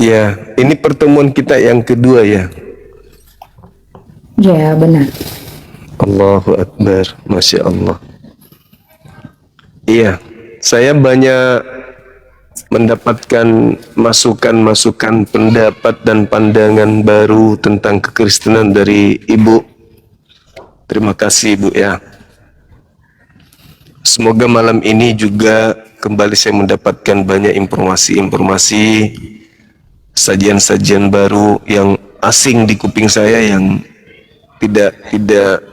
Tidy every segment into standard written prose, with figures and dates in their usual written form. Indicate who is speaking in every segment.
Speaker 1: Ya, ini pertemuan kita yang kedua ya.
Speaker 2: Ya, benar.
Speaker 1: Allahu Akbar, Masya Allah. Iya, saya banyak mendapatkan masukan-masukan pendapat dan pandangan baru tentang kekristenan dari Ibu. Terima kasih Ibu ya. Semoga malam ini juga kembali saya mendapatkan banyak informasi-informasi, sajian-sajian baru yang asing di kuping saya yang tidak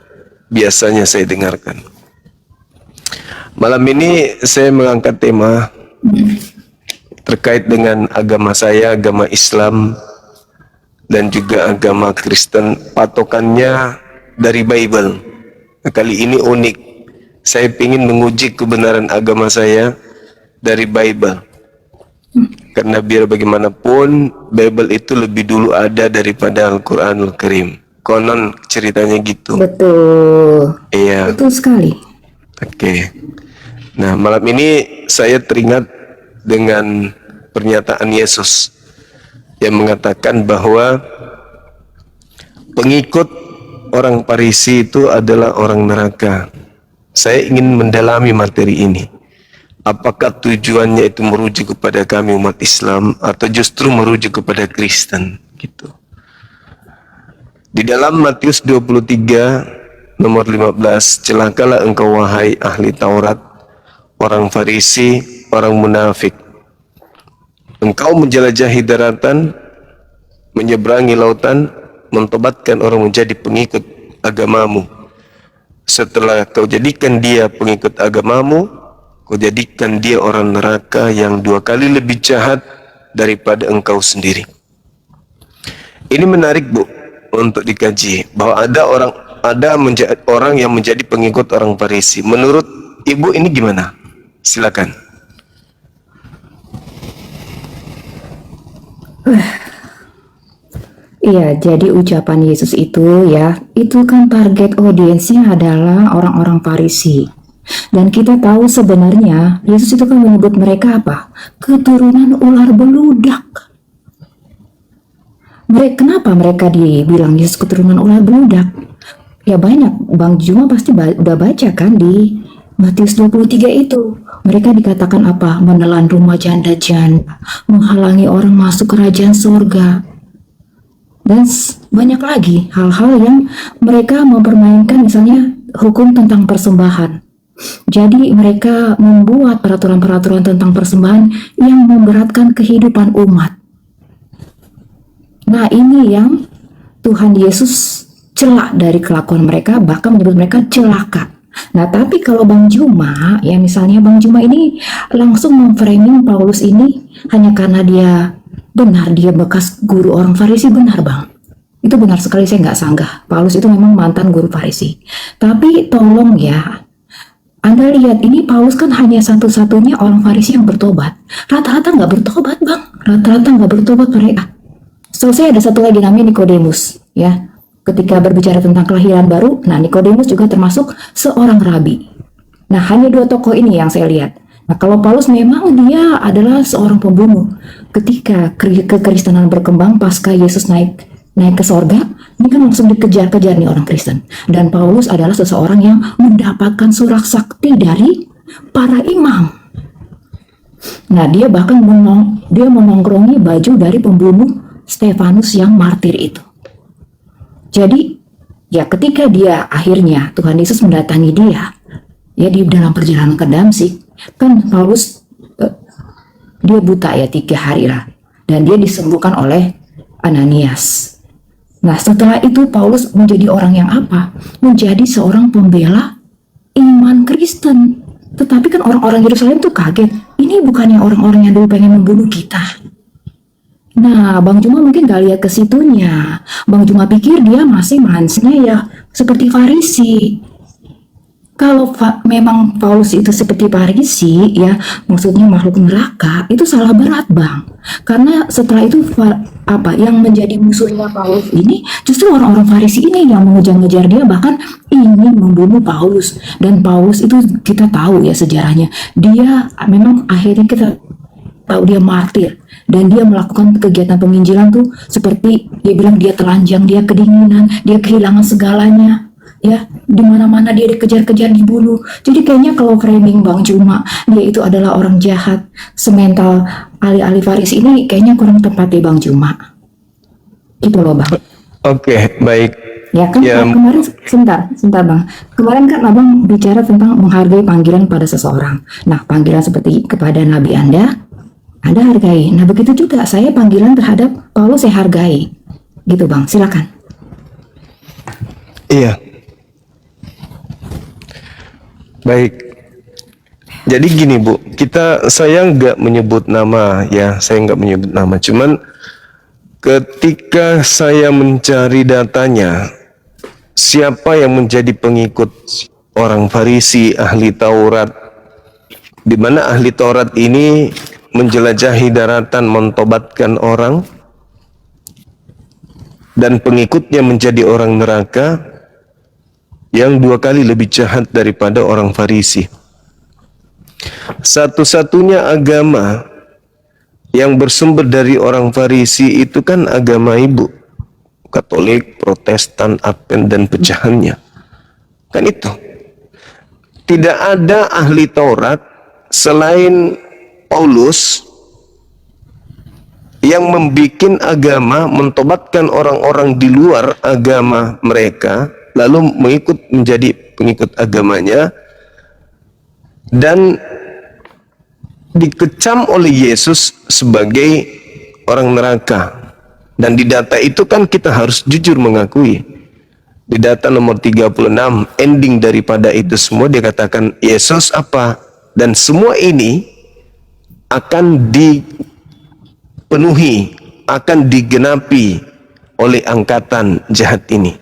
Speaker 1: biasanya saya dengarkan. Malam ini saya mengangkat tema terkait dengan agama saya, agama Islam dan juga agama Kristen, patokannya dari Bible. Nah, kali ini unik. Saya ingin menguji kebenaran agama saya dari Bible. Karena biar bagaimanapun Bible itu lebih dulu ada daripada Al-Quranul Karim. Konon ceritanya gitu.
Speaker 2: Betul.
Speaker 1: Iya.
Speaker 2: Betul sekali.
Speaker 1: Oke. Nah, malam ini saya teringat dengan pernyataan Yesus yang mengatakan bahwa pengikut orang Farisi itu adalah orang neraka. Saya ingin mendalami materi ini. Apakah tujuannya itu merujuk kepada kami umat Islam atau justru merujuk kepada Kristen gitu. Di dalam Matius 23 nomor 15, celakalah engkau wahai ahli Taurat, orang Farisi, orang munafik. Engkau menjelajahi daratan, menyeberangi lautan, mentobatkan orang menjadi pengikut agamamu. Setelah kau jadikan dia pengikut agamamu, kau jadikan dia orang neraka yang 2 kali lebih jahat daripada engkau sendiri. Ini menarik Bu untuk dikaji, bahwa ada orang yang menjadi pengikut orang Farisi. Menurut Ibu ini gimana? Silakan.
Speaker 2: Iya, jadi ucapan Yesus itu ya, itu kan target audiensnya adalah orang-orang Farisi. Dan kita tahu sebenarnya Yesus itu kan menyebut mereka apa? Keturunan ular beludak. Kenapa mereka dibilang Yesus keturunan ular beludak? Ya banyak, Bang Juma pasti udah baca kan di Matius 23 itu. Mereka dikatakan apa? Menelan rumah janda-janda, menghalangi orang masuk kerajaan surga. Dan banyak lagi hal-hal yang mereka mempermainkan, misalnya hukum tentang persembahan. Jadi mereka membuat peraturan-peraturan tentang persembahan yang memberatkan kehidupan umat. Nah ini yang Tuhan Yesus celak dari kelakuan mereka, bahkan menyebut mereka celaka. Nah tapi kalau Bang Juma, ya misalnya Bang Juma ini langsung memframing Paulus ini hanya karena dia benar, dia bekas guru orang Farisi. Benar Bang, itu benar sekali, saya nggak sanggah. Paulus itu memang mantan guru Farisi. Tapi tolong ya, Anda lihat ini Paulus kan hanya satu-satunya orang Farisi yang bertobat. Rata-rata nggak bertobat Bang, rata-rata nggak bertobat mereka. Selesai ada satu lagi namanya Nikodemus ya. Ketika berbicara tentang kelahiran baru, nah Nikodemus juga termasuk seorang rabi. Nah hanya 2 tokoh ini yang saya lihat. Nah kalau Paulus memang dia adalah seorang pembunuh. Ketika kekristenan berkembang pasca Yesus naik ke sorga, ini kan langsung dikejar-kejar nih orang Kristen. Dan Paulus adalah seseorang yang mendapatkan surak sakti dari para imam. Nah dia bahkan menongkrongi baju dari pembunuh Stefanus yang martir itu. Jadi ya ketika dia akhirnya Tuhan Yesus mendatangi dia ya di dalam perjalanan ke Damsik, kan Paulus dia buta ya 3 hari lah, dan dia disembuhkan oleh Ananias. Nah setelah itu Paulus menjadi orang yang apa? Menjadi seorang pembela iman Kristen. Tetapi kan orang-orang Yerusalem tuh kaget, ini bukannya orang-orang yang dulu pengen membunuh kita. Nah, Bang Juma mungkin gak lihat ke situnya. Bang Juma pikir dia masih mindsetnya ya seperti Farisi. Kalau memang Paulus itu seperti Farisi, ya maksudnya makhluk neraka, itu salah berat Bang. Karena setelah itu yang menjadi musuhnya Paulus ini justru orang-orang Farisi ini yang mengejar-ngejar dia, bahkan ingin membunuh Paulus. Dan Paulus itu kita tahu ya sejarahnya, dia memang akhirnya kita tahu dia martir dan dia melakukan kegiatan penginjilan tuh seperti dia bilang dia telanjang, dia kedinginan, dia kehilangan segalanya. Ya, di mana-mana dia dikejar-kejar, dibunuh. Jadi kayaknya kalau framing Bang Juma dia itu adalah orang jahat, semental ahli-ahli Farisi ini kayaknya kurang tepat ya Bang Juma. Itu loh Bang.
Speaker 1: Oke, baik.
Speaker 2: Ya kan
Speaker 1: Ya.
Speaker 2: kemarin sebentar Bang. Kemarin kan Abang bicara tentang menghargai panggilan pada seseorang. Nah, panggilan seperti kepada nabi Anda hargai. Nah, begitu juga saya panggilan terhadap Paulus saya hargai. Gitu Bang, silakan.
Speaker 1: Iya. Baik. Jadi gini Bu, saya nggak menyebut nama ya, saya nggak menyebut nama. Cuman ketika saya mencari datanya, siapa yang menjadi pengikut orang Farisi, ahli Taurat, di mana ahli Taurat ini menjelajahi daratan, mentobatkan orang, dan pengikutnya menjadi orang neraka yang 2 kali lebih jahat daripada orang Farisi. Satu-satunya agama yang bersumber dari orang Farisi itu kan agama ibu, Katolik, Protestan, Advent, dan pecahannya. Kan itu. Tidak ada ahli Taurat selain Paulus yang membikin agama, mentobatkan orang-orang di luar agama mereka, lalu menjadi pengikut agamanya, dan dikecam oleh Yesus sebagai orang neraka. Dan di data itu kan kita harus jujur mengakui. Di data nomor 36, ending daripada itu semua dia katakan Yesus apa? Dan semua ini akan dipenuhi, akan digenapi oleh angkatan jahat ini.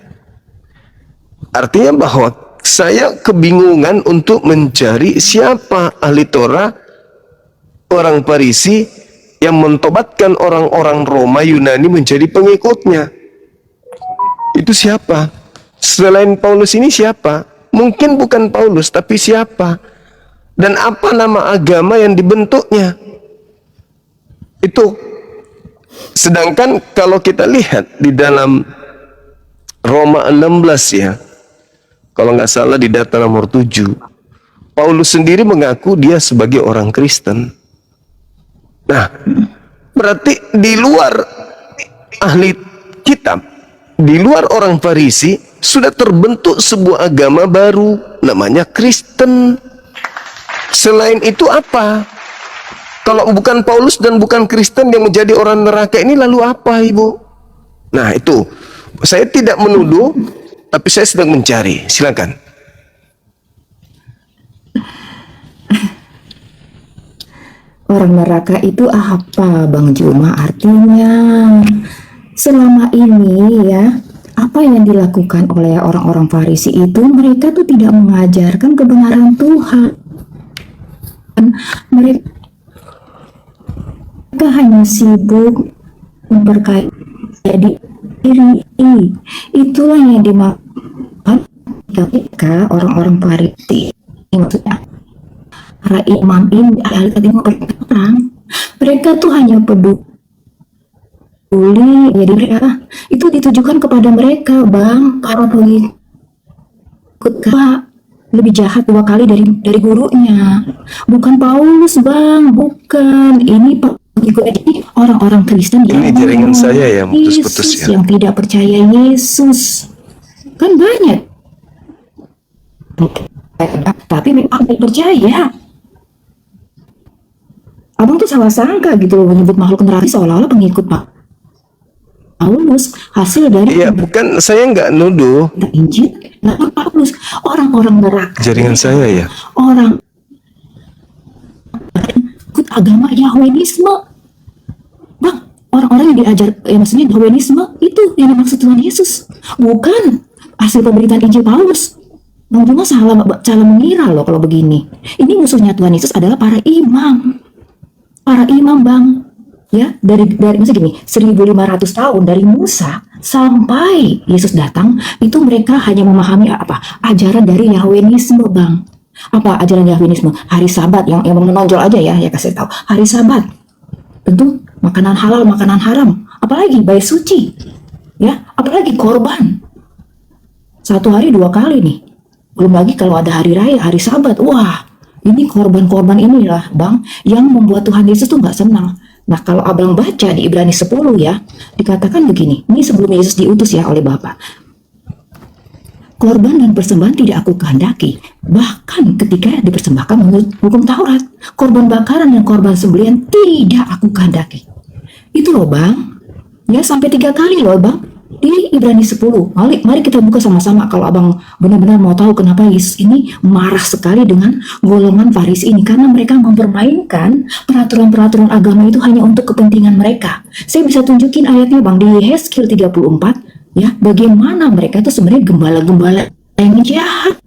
Speaker 1: Artinya bahwa saya kebingungan untuk mencari siapa ahli Torah, orang Farisi yang mentobatkan orang-orang Roma Yunani menjadi pengikutnya. Itu siapa? Selain Paulus ini siapa? Mungkin bukan Paulus, tapi siapa? Dan apa nama agama yang dibentuknya? Itu. Sedangkan kalau kita lihat di dalam Roma 16 ya, kalau nggak salah di data nomor 7, Paulus sendiri mengaku dia sebagai orang Kristen. Nah, berarti di luar ahli kitab, di luar orang Farisi, sudah terbentuk sebuah agama baru, namanya Kristen. Selain itu apa? Kalau bukan Paulus dan bukan Kristen yang menjadi orang neraka ini, lalu apa Ibu? Nah itu, saya tidak menuduh, tapi saya sedang mencari. Silakan.
Speaker 2: Orang neraka itu apa Bang Juma? Artinya selama ini ya, apa yang dilakukan oleh orang-orang Farisi itu, mereka tuh tidak mengajarkan kebenaran Tuhan. Mereka hanya sibuk memperkaya diri. Itulah yang dimaksud ketika orang-orang Farisi, maksudnya para imam ini, ahli tadi orang, mereka tuh hanya peduli, jadi mereka itu ditujukan kepada mereka Bang, para pengikut lebih jahat 2 kali dari gurunya. Bukan Paulus Bang, bukan. Ini pengikut ini orang-orang Kristen
Speaker 1: Ini jaringan saya ya, putus-putus ya.
Speaker 2: Yang tidak percaya Yesus. Kan banyak. Tapi memang tidak percaya. Abang tuh salah sangka gitu loh, menyebut makhluk neraka seolah-olah pengikut Pak Paulus, hasil dari
Speaker 1: Iya, bukan, saya nggak nuduh.
Speaker 2: Injil. Nah, Paulus, orang-orang neraka.
Speaker 1: Jaringan saya ya.
Speaker 2: Orang ikut agama Yahwenisme. Bang, orang-orang yang diajar, maksudnya Yahwenisme itu yang dimaksud Tuhan Yesus. Bukan hasil pemberitaan Injil Paulus. Bang Juma salah mengira loh kalau begini. Ini musuhnya Tuhan Yesus adalah para imam. Para imam Bang. Ya, dari maksudnya gini, 1500 tahun dari Musa sampai Yesus datang, itu mereka hanya memahami apa? Ajaran dari Yahwenisme, Bang. Apa ajaran Yahwenisme? Hari Sabat yang menonjol aja ya kasih tahu. Hari Sabat. tentu makanan halal, makanan haram, apalagi bait suci, ya, apalagi korban. Satu hari 2 kali nih. Belum lagi kalau ada hari raya, hari Sabat. Wah, ini korban-korban inilah, Bang, yang membuat Tuhan Yesus tuh nggak senang. Nah, kalau Abang baca di Ibrani 10 ya, dikatakan begini. Ini sebelum Yesus diutus ya oleh Bapa. Korban dan persembahan tidak aku kehendaki. Bahkan ketika dipersembahkan menurut hukum Taurat, korban bakaran dan korban sembelihan tidak aku kehendaki. Itu loh, Bang. Ya, sampai 3 kali loh, Bang. Di Ibrani 10. Mari kita buka sama-sama kalau Abang benar-benar mau tahu kenapa Yesus ini marah sekali dengan golongan Farisi ini. Karena mereka mempermainkan peraturan-peraturan agama itu hanya untuk kepentingan mereka. Saya bisa tunjukin ayatnya, Bang, di Yesaya 34. Ya, bagaimana mereka itu sebenarnya gembala-gembala yang jahat,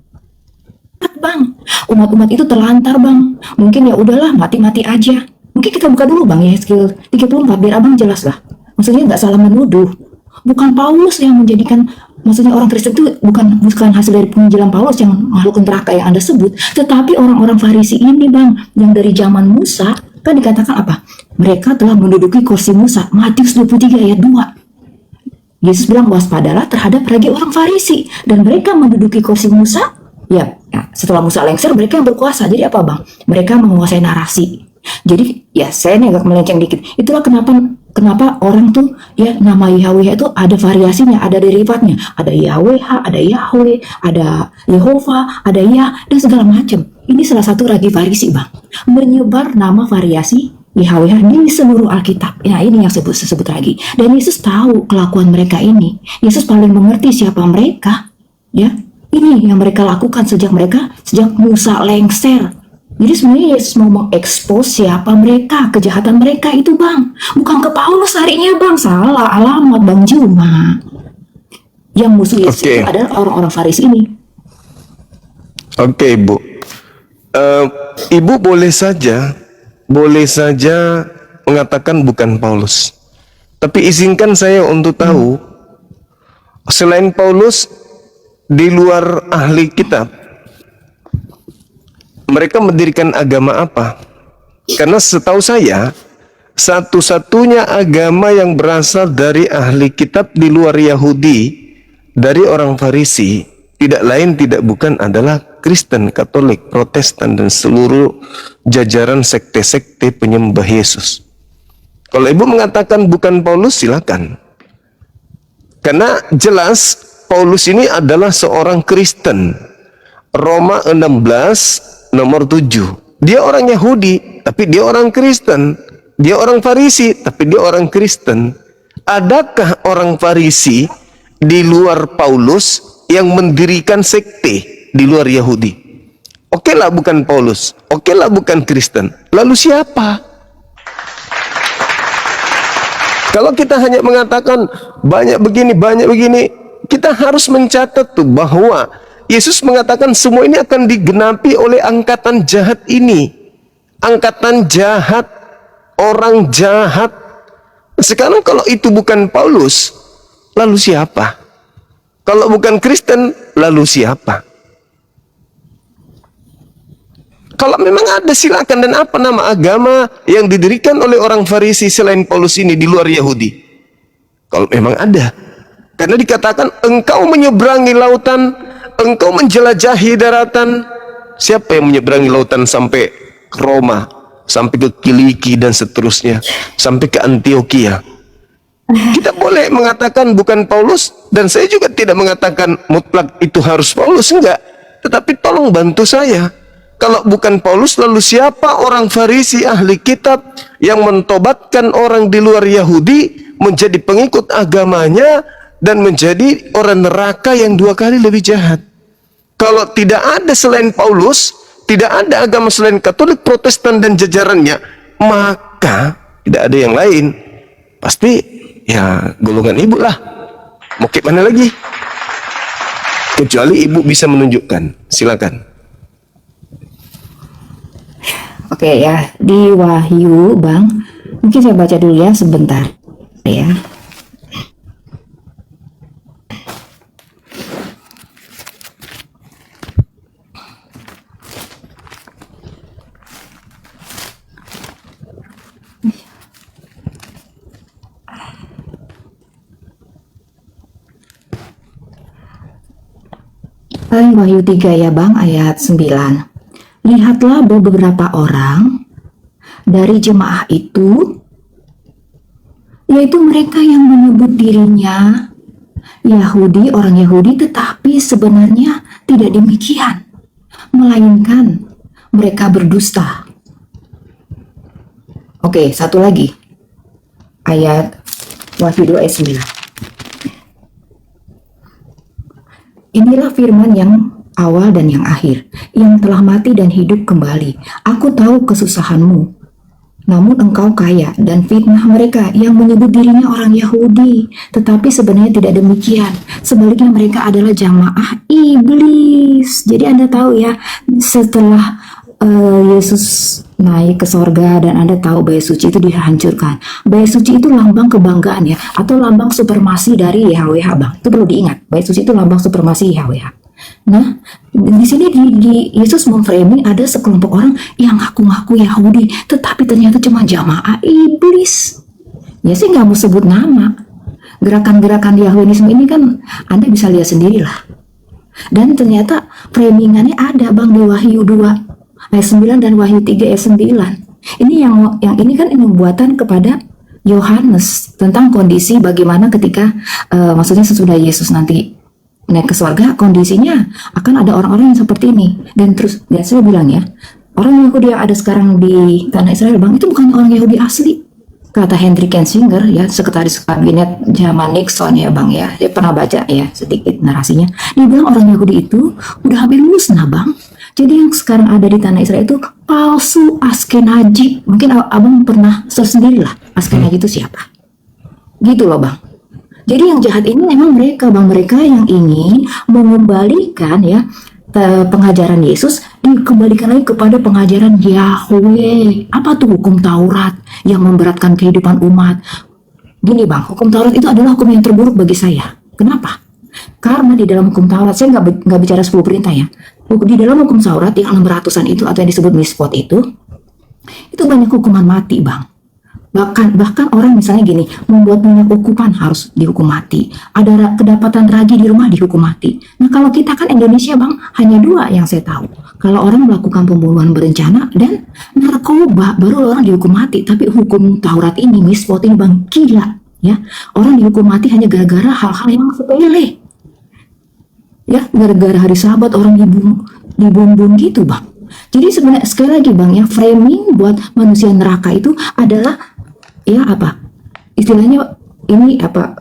Speaker 2: Bang. Umat-umat itu terlantar, Bang. Mungkin ya udahlah, mati-mati aja. Mungkin kita buka dulu, Bang, Yesaya 34 biar Abang jelas lah. Maksudnya nggak salah menuduh. Bukan Paulus yang menjadikan, maksudnya orang Kristen itu bukan hasil dari penginjilan Paulus yang makhluk neraka yang Anda sebut, tetapi orang-orang Farisi ini, Bang, yang dari zaman Musa, kan dikatakan apa? Mereka telah menduduki kursi Musa. Matius 23 ayat 2. Yesus bilang waspadalah terhadap ragi orang Farisi, dan mereka menduduki kursi Musa. Ya, setelah Musa lengser mereka yang berkuasa. Jadi apa, Bang? Mereka menguasai narasi. Jadi ya saya ini agak melenceng dikit. Itulah kenapa orang tuh ya nama Yahweh itu ada variasinya, ada derivatnya. Ada Yahweh, ada Yahweh, ada Yehova, ada Yah, dan segala macam. Ini salah satu ragi Farisi, Bang. Menyebar nama variasi Yahweh di seluruh Alkitab. Ya, ini yang disebut lagi. Dan Yesus tahu kelakuan mereka ini. Yesus paling mengerti siapa mereka. Ya, ini yang mereka lakukan sejak Musa lengser. Jadi sebenarnya Yesus mau mengekspos siapa mereka, kejahatan mereka itu, Bang. Bukan ke Paulus harinya, Bang. Salah alamat, Bang Juma. Yang musuh Yesus itu adalah orang-orang Farisi ini.
Speaker 1: Oke, Ibu. Ibu boleh saja mengatakan bukan Paulus. Tapi izinkan saya untuk tahu, selain Paulus, di luar ahli kitab, mereka mendirikan agama apa? Karena setahu saya, satu-satunya agama yang berasal dari ahli kitab di luar Yahudi, dari orang Farisi, tidak lain tidak bukan adalah Kristen, Katolik, Protestan, dan seluruh jajaran sekte-sekte penyembah Yesus. Kalau Ibu mengatakan bukan Paulus, silakan. Karena jelas Paulus ini adalah seorang Kristen. Roma 16 nomor 7. Dia orang Yahudi, tapi dia orang Kristen. Dia orang Farisi, tapi dia orang Kristen. Adakah orang Farisi di luar Paulus yang mendirikan sekte di luar Yahudi? Oke lah bukan Paulus, oke lah bukan Kristen. Lalu siapa? Kalau kita hanya mengatakan banyak begini, kita harus mencatat tuh bahwa Yesus mengatakan semua ini akan digenapi oleh angkatan jahat ini. Angkatan jahat, orang jahat. Sekarang kalau itu bukan Paulus, lalu siapa? Kalau bukan Kristen, lalu siapa? Kalau memang ada, silakan. Dan apa nama agama yang didirikan oleh orang Farisi selain Paulus ini di luar Yahudi? Kalau memang ada. Karena dikatakan engkau menyeberangi lautan, engkau menjelajahi daratan. Siapa yang menyeberangi lautan sampai ke Roma, sampai ke Kiliki dan seterusnya, sampai ke Antioquia? Kita boleh mengatakan bukan Paulus, dan saya juga tidak mengatakan mutlak itu harus Paulus, enggak. Tetapi tolong bantu saya. Kalau bukan Paulus, lalu siapa orang Farisi ahli kitab yang mentobatkan orang di luar Yahudi menjadi pengikut agamanya dan menjadi orang neraka yang 2 kali lebih jahat? Kalau tidak ada selain Paulus, tidak ada agama selain Katolik, Protestan, dan jajarannya, maka tidak ada yang lain. Pasti ya golongan Ibu lah. Mau ke mana lagi? Kecuali Ibu bisa menunjukkan. Silakan.
Speaker 2: Oke ya, di Wahyu, Bang. Mungkin saya baca dulu ya sebentar. Ya. Wahyu 3 ya Bang, ayat 9. Lihatlah beberapa orang dari jemaah itu, yaitu mereka yang menyebut dirinya Yahudi, orang Yahudi, tetapi sebenarnya tidak demikian, melainkan mereka berdusta. Oke, satu lagi. Ayat Wahyu 2 ayat 9. Inilah firman yang awal dan yang akhir, yang telah mati dan hidup kembali. Aku tahu kesusahanmu, namun engkau kaya, dan fitnah mereka yang menyebut dirinya orang Yahudi, tetapi sebenarnya tidak demikian. Sebaliknya mereka adalah jamaah iblis. Jadi Anda tahu ya, setelah Yesus naik ke sorga dan Anda tahu bait suci itu dihancurkan. Bait suci itu lambang kebanggaan ya, atau lambang supremasi dari YHWH Bang. Itu perlu diingat, bait suci itu lambang supremasi YHWH. Nah, di sini di Yesus memframing ada sekelompok orang yang ngaku-ngaku Yahudi, tetapi ternyata cuma jamaah iblis. Ya sih nggak mau sebut nama. Gerakan-gerakan Yahwenisme ini kan Anda bisa lihat sendirilah. Dan ternyata framingannya ada Bang di Wahyu 2 ayat 9 dan Wahyu 3 ayat 9. Ini yang ini kan buatan kepada Yohanes tentang kondisi bagaimana ketika maksudnya sesudah Yesus nanti naik ke surga, kondisinya akan ada orang-orang yang seperti ini. Dan terus ya saya bilang ya, orang Yahudi yang ada sekarang di tanah Israel Bang, itu bukan orang Yahudi asli. Kata Henry Kissinger ya, sekretaris kabinet zaman Nixon ya Bang ya, dia pernah baca ya sedikit narasinya. Dia bilang orang Yahudi itu udah hampir musnah Bang. Jadi yang sekarang ada di tanah Israel itu palsu Askenazi. Mungkin abang pernah search sendiri lah, Askenazi itu siapa. Gitu loh Bang. Jadi yang jahat ini memang mereka Bang, mereka yang ingin mengembalikan ya pengajaran Yesus, dikembalikan lagi kepada pengajaran Yahweh. Apa tuh hukum Taurat yang memberatkan kehidupan umat? Gini Bang, hukum Taurat itu adalah hukum yang terburuk bagi saya. Kenapa? Karena di dalam hukum Taurat, saya nggak bicara 10 perintah ya. Di dalam hukum Taurat yang 600-an itu atau yang disebut mispot itu banyak hukuman mati Bang. Bahkan orang misalnya gini, membuat minyak ukupan harus dihukum mati. Ada kedapatan ragi di rumah dihukum mati. Nah kalau kita kan Indonesia Bang, hanya 2 yang saya tahu. Kalau orang melakukan pembunuhan berencana dan narkoba, baru orang dihukum mati. Tapi hukum Taurat ini, mispot ini Bang, gila ya. Orang dihukum mati hanya gara-gara hal-hal yang sepele. Ya, gara-gara hari Sabat orang dibunuh gitu Bang. Jadi sebenarnya sekali lagi Bang ya, framing buat manusia neraka itu adalah ya apa istilahnya ini apa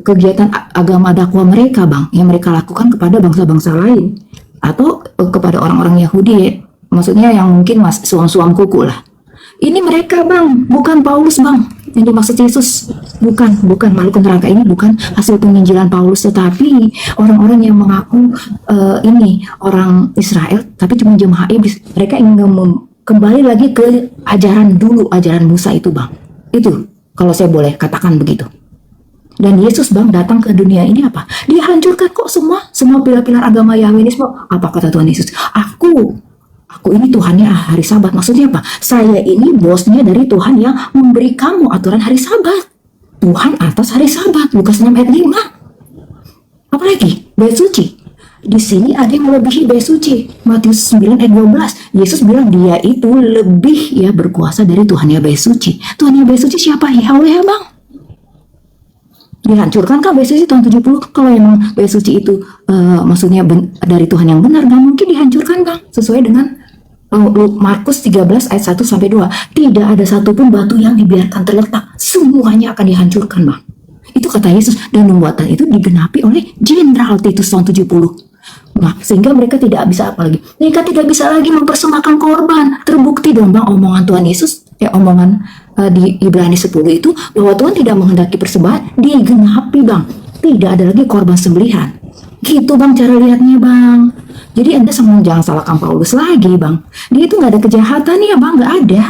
Speaker 2: kegiatan agama dakwah mereka Bang, yang mereka lakukan kepada bangsa-bangsa lain atau kepada orang-orang Yahudi, maksudnya yang mungkin suam-suam kuku lah. Ini mereka Bang, bukan Paulus Bang yang dimaksud Yesus, bukan makhluk neraka ini bukan hasil penginjilan Paulus, tetapi orang-orang yang mengaku ini orang Israel tapi cuma jemaah iblis. Mereka ingin kembali lagi ke ajaran dulu, ajaran Musa itu Bang. Itu kalau saya boleh katakan begitu. Dan Yesus Bang datang ke dunia ini apa? Dia hancurkan kok semua pilar-pilar agama Yahwenisme. Apa kata Tuhan Yesus? Aku ini Tuhannya hari Sabat. Maksudnya apa? Saya ini bosnya dari Tuhan yang memberi kamu aturan hari Sabat. Tuhan atas hari Sabat. Lukas 6 ayat 5. Apalagi? Bait suci. Di sini ada yang melebihi bait suci. Matius 9 ayat 12. Yesus bilang dia itu lebih ya berkuasa dari Tuhannya bait suci. Tuhannya bait suci siapa? Yahweh ya Bang. Dihancurkan kan bait suci tahun 70? Kalau emang bait suci itu maksudnya dari Tuhan yang benar, nggak mungkin dihancurkan Bang. Sesuai dengan Markus 13 ayat 1 sampai 2. Tidak ada satupun batu yang dibiarkan terletak, semuanya akan dihancurkan Bang. Itu kata Yesus, dan nubuatan itu digenapi oleh Jenderal Titus tahun 70. Nah, sehingga mereka tidak bisa apa lagi? Mereka tidak bisa lagi mempersembahkan korban. Terbukti dong Bang omongan Tuhan Yesus, omongan di Ibrani 10 itu bahwa Tuhan tidak menghendaki persembahan, digenapi Bang. Tidak ada lagi korban sembelihan. Gitu Bang cara lihatnya Bang. Jadi Anda jangan salahkan Paulus lagi Bang. Dia itu nggak ada kejahatan ya Bang, nggak ada.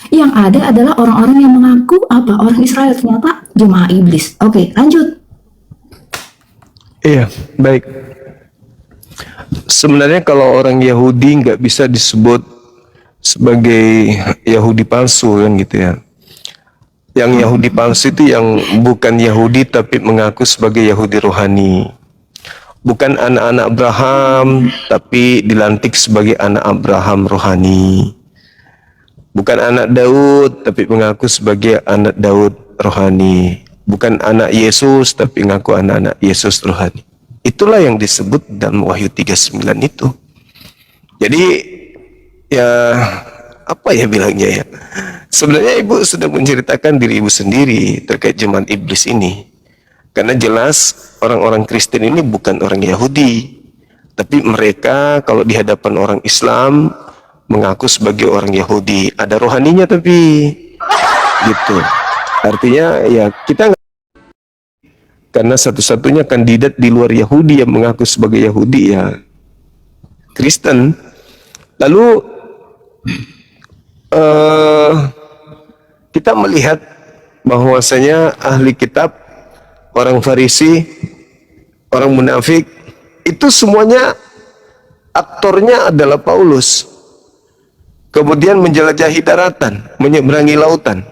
Speaker 2: Yang ada adalah orang-orang yang mengaku apa? Orang Israel, ternyata jemaah iblis. Oke, lanjut.
Speaker 1: Iya, baik. Sebenarnya kalau orang Yahudi nggak bisa disebut sebagai Yahudi palsu kan gitu ya. Yang Yahudi palsu itu yang bukan Yahudi tapi mengaku sebagai Yahudi rohani. bukan anak-anak Abraham, tapi dilantik sebagai anak Abraham rohani. Bukan anak Daud, tapi mengaku sebagai anak Daud rohani. Bukan anak Yesus, tapi mengaku anak-anak Yesus rohani. Itulah yang disebut dalam Wahyu 39 itu. Jadi, ya, apa ya bilangnya ya? Sebenarnya ibu sudah menceritakan diri ibu sendiri terkait jemaat iblis ini. Karena jelas orang-orang Kristen ini bukan orang Yahudi. Tapi mereka kalau di hadapan orang Islam mengaku sebagai orang Yahudi. Ada rohaninya tapi gitu. Artinya ya kita karena satu-satunya kandidat di luar Yahudi yang mengaku sebagai Yahudi ya Kristen. Lalu kita melihat bahwasanya ahli kitab, orang Farisi, orang munafik, itu semuanya aktornya adalah Paulus. Kemudian menjelajahi daratan, menyeberangi lautan.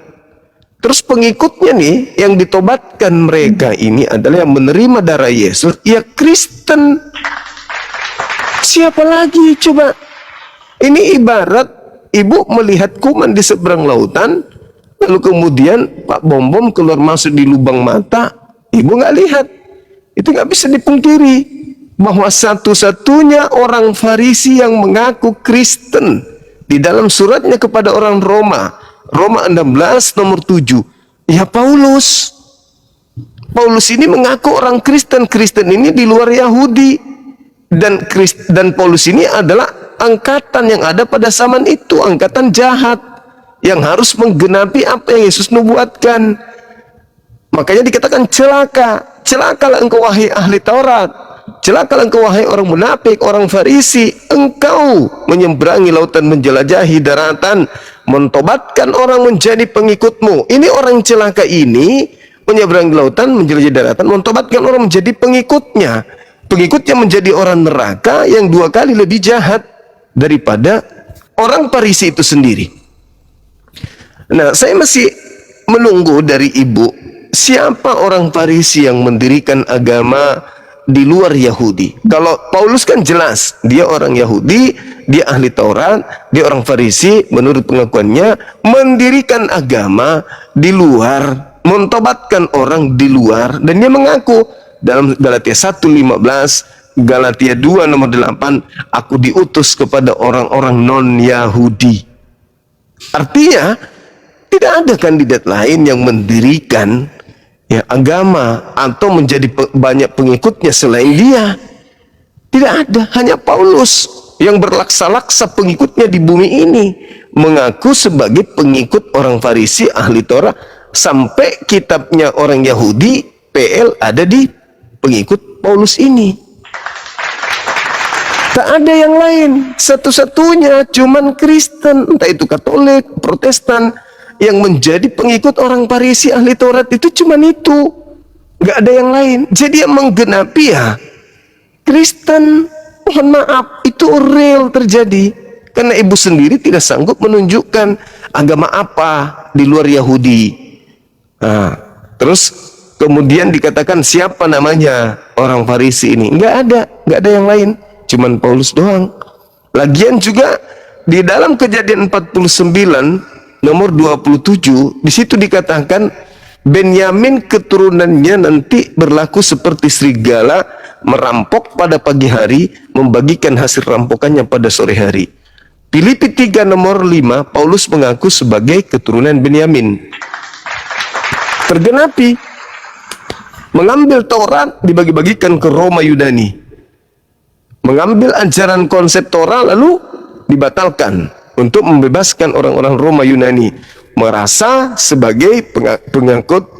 Speaker 1: Terus pengikutnya nih, yang ditobatkan mereka ini adalah yang menerima darah Yesus, ya Kristen. Siapa lagi coba? Ini ibarat ibu melihat kuman di seberang lautan, lalu kemudian Pak Bom-Bom keluar masuk di lubang mata, ibu nggak lihat. Itu nggak bisa dipungkiri bahwa satu-satunya orang Farisi yang mengaku Kristen di dalam suratnya kepada orang Roma 16 nomor 7, ya Paulus. Paulus ini mengaku orang Kristen. Kristen ini di luar Yahudi. Dan Paulus ini adalah angkatan yang ada pada zaman itu, angkatan jahat yang harus menggenapi apa yang Yesus nubuatkan. Makanya dikatakan celaka, celakalah engkau wahai ahli Taurat, celakalah engkau wahai orang munafik, orang Farisi, engkau menyeberangi lautan, menjelajahi daratan, mentobatkan orang menjadi pengikutmu. Ini orang celaka ini menyeberangi lautan, menjelajahi daratan, mentobatkan orang menjadi pengikutnya. Pengikutnya menjadi orang neraka yang 2 kali lebih jahat daripada orang Farisi itu sendiri. Nah, saya masih menunggu dari ibu, siapa orang Farisi yang mendirikan agama di luar Yahudi? Kalau Paulus kan jelas, dia orang Yahudi, dia ahli Taurat, dia orang Farisi, menurut pengakuannya, mendirikan agama di luar, mentobatkan orang di luar, dan dia mengaku, dalam Galatia 1:15, Galatia 2 nomor 8, aku diutus kepada orang-orang non-Yahudi. Artinya tidak ada kandidat lain yang mendirikan ya agama atau menjadi banyak pengikutnya selain dia. Tidak ada, hanya Paulus yang berlaksa-laksa pengikutnya di bumi ini, mengaku sebagai pengikut orang Farisi, ahli Torah, sampai kitabnya orang Yahudi PL ada di pengikut Paulus ini. Tak ada yang lain, satu-satunya cuman Kristen, entah itu Katolik, Protestan, yang menjadi pengikut orang Farisi ahli Taurat itu cuman itu, nggak ada yang lain. Jadi yang menggenapi ya Kristen. Mohon maaf, itu real terjadi karena ibu sendiri tidak sanggup menunjukkan agama apa di luar Yahudi. Nah, terus kemudian dikatakan siapa namanya orang Farisi ini? Nggak ada yang lain, cuman Paulus doang. Lagian juga di dalam Kejadian 49 nomor 27, di situ dikatakan Benyamin keturunannya nanti berlaku seperti serigala, merampok pada pagi hari, membagikan hasil rampokannya pada sore hari. Filipi 3 nomor 5, Paulus mengaku sebagai keturunan Benyamin. Tergenapi, mengambil Taurat dibagi-bagikan ke Roma Yunani, mengambil ajaran konsep Torah lalu dibatalkan untuk membebaskan orang-orang Roma Yunani, merasa sebagai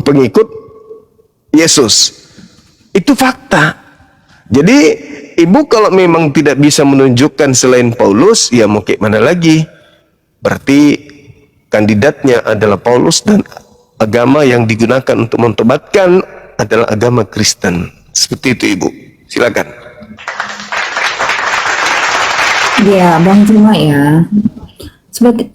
Speaker 1: pengikut Yesus. Itu fakta. Jadi ibu kalau memang tidak bisa menunjukkan selain Paulus, ya mau kayak mana lagi? Berarti kandidatnya adalah Paulus dan agama yang digunakan untuk mentobatkan adalah agama Kristen. Seperti itu ibu. Silakan.
Speaker 2: Ya, Bang Juma ya.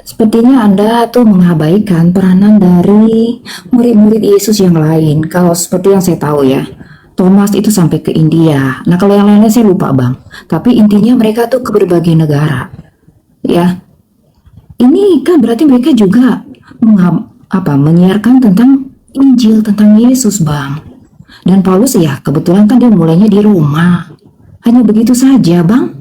Speaker 2: Sepertinya Anda tuh mengabaikan peranan dari murid-murid Yesus yang lain. Kalau seperti yang saya tahu ya, Thomas itu sampai ke India. Nah, kalau yang lainnya saya lupa, Bang. Tapi intinya mereka tuh ke berbagai negara. Ya. Ini kan berarti mereka juga menyiarkan tentang Injil, tentang Yesus, Bang. Dan Paulus ya, kebetulan kan dia mulainya di Roma. Hanya begitu saja, Bang.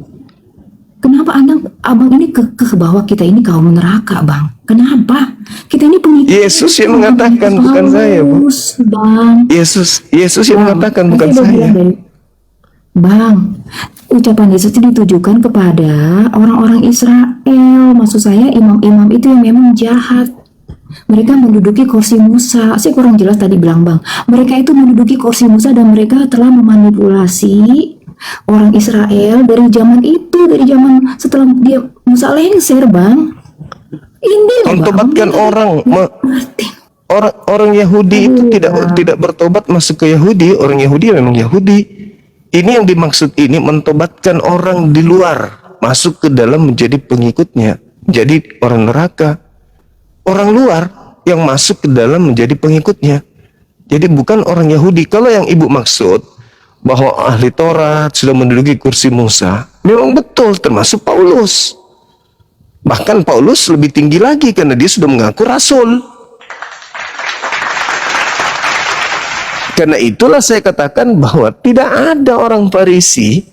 Speaker 2: Kenapa abang ini ke bawah kita ini kaum neraka, Bang? Kenapa? Kita ini pengikut
Speaker 1: Yesus yang mengatakan, bukan saya, Bu.
Speaker 2: Bang.
Speaker 1: Yesus yang mengatakan, bukan saya.
Speaker 2: Bang, ucapan Yesus itu ditujukan kepada orang-orang Israel. Maksud saya imam-imam itu yang memang jahat. Mereka menduduki kursi Musa. Saya kurang jelas tadi bilang, Bang. Mereka itu menduduki kursi Musa dan mereka telah memanipulasi orang Israel dari zaman itu, dari zaman setelah dia Musa lengser, Bang. Ini
Speaker 1: Mentobatkan orang Yahudi itu tidak bertobat masuk ke Yahudi. Orang Yahudi memang Yahudi. Ini yang dimaksud ini, mentobatkan orang di luar masuk ke dalam menjadi pengikutnya, jadi orang neraka. Orang luar yang masuk ke dalam menjadi pengikutnya, jadi bukan orang Yahudi. Kalau yang ibu maksud bahwa ahli Taurat sudah menduduki kursi Musa, memang betul, termasuk Paulus. Bahkan Paulus lebih tinggi lagi karena dia sudah mengaku rasul. Karena itulah saya katakan bahwa tidak ada orang Farisi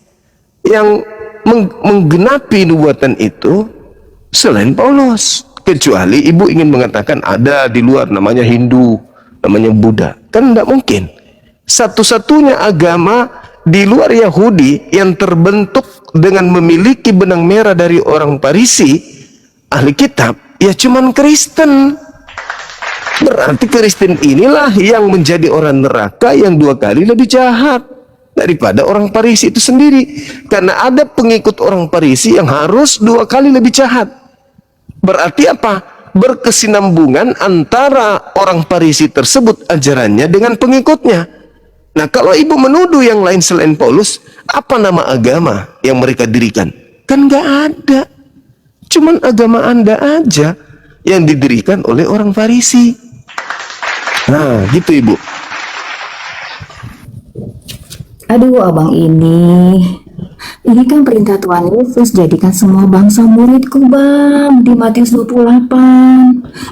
Speaker 1: yang menggenapi nubuatan itu selain Paulus. Kecuali ibu ingin mengatakan ada di luar namanya Hindu, namanya Buddha. Kan tidak mungkin. Satu-satunya agama di luar Yahudi yang terbentuk dengan memiliki benang merah dari orang Farisi, ahli kitab, ya cuman Kristen. Berarti Kristen inilah yang menjadi orang neraka yang 2 kali lebih jahat daripada orang Farisi itu sendiri. Karena ada pengikut orang Farisi yang harus 2 kali lebih jahat. Berarti apa? Berkesinambungan antara orang Farisi tersebut ajarannya dengan pengikutnya. Nah, kalau ibu menuduh yang lain selain Paulus, apa nama agama yang mereka dirikan? Kan nggak ada. Cuman agama Anda aja yang didirikan oleh orang Farisi. Nah, gitu ibu.
Speaker 2: Aduh, abang ini kan perintah Tuhan Yesus, jadikan semua bangsa muridku, Bang, di Matius 28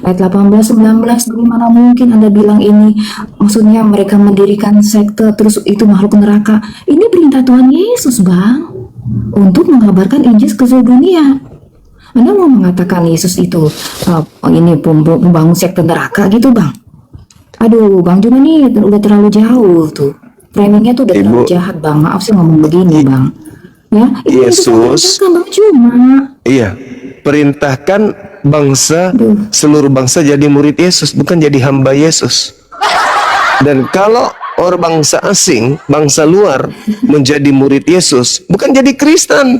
Speaker 2: ayat 18-19. Bagaimana mungkin Anda bilang ini maksudnya mereka mendirikan sekte terus itu makhluk neraka? Ini perintah Tuhan Yesus, Bang, untuk mengabarkan Injil ke seluruh dunia. Anda mau mengatakan Yesus itu ini pembangun sekte neraka gitu, Bang? Aduh, Bang Juma nih udah terlalu jauh tuh. Framingnya tuh udah terlalu jahat, Bang. Maaf sih ngomong begini, Bang. Ya,
Speaker 1: Yesus,
Speaker 2: Bang Juma.
Speaker 1: Iya, perintahkan bangsa, seluruh bangsa jadi murid Yesus, bukan jadi hamba Yesus. Dan kalau orang bangsa asing, bangsa luar menjadi murid Yesus, bukan jadi Kristen,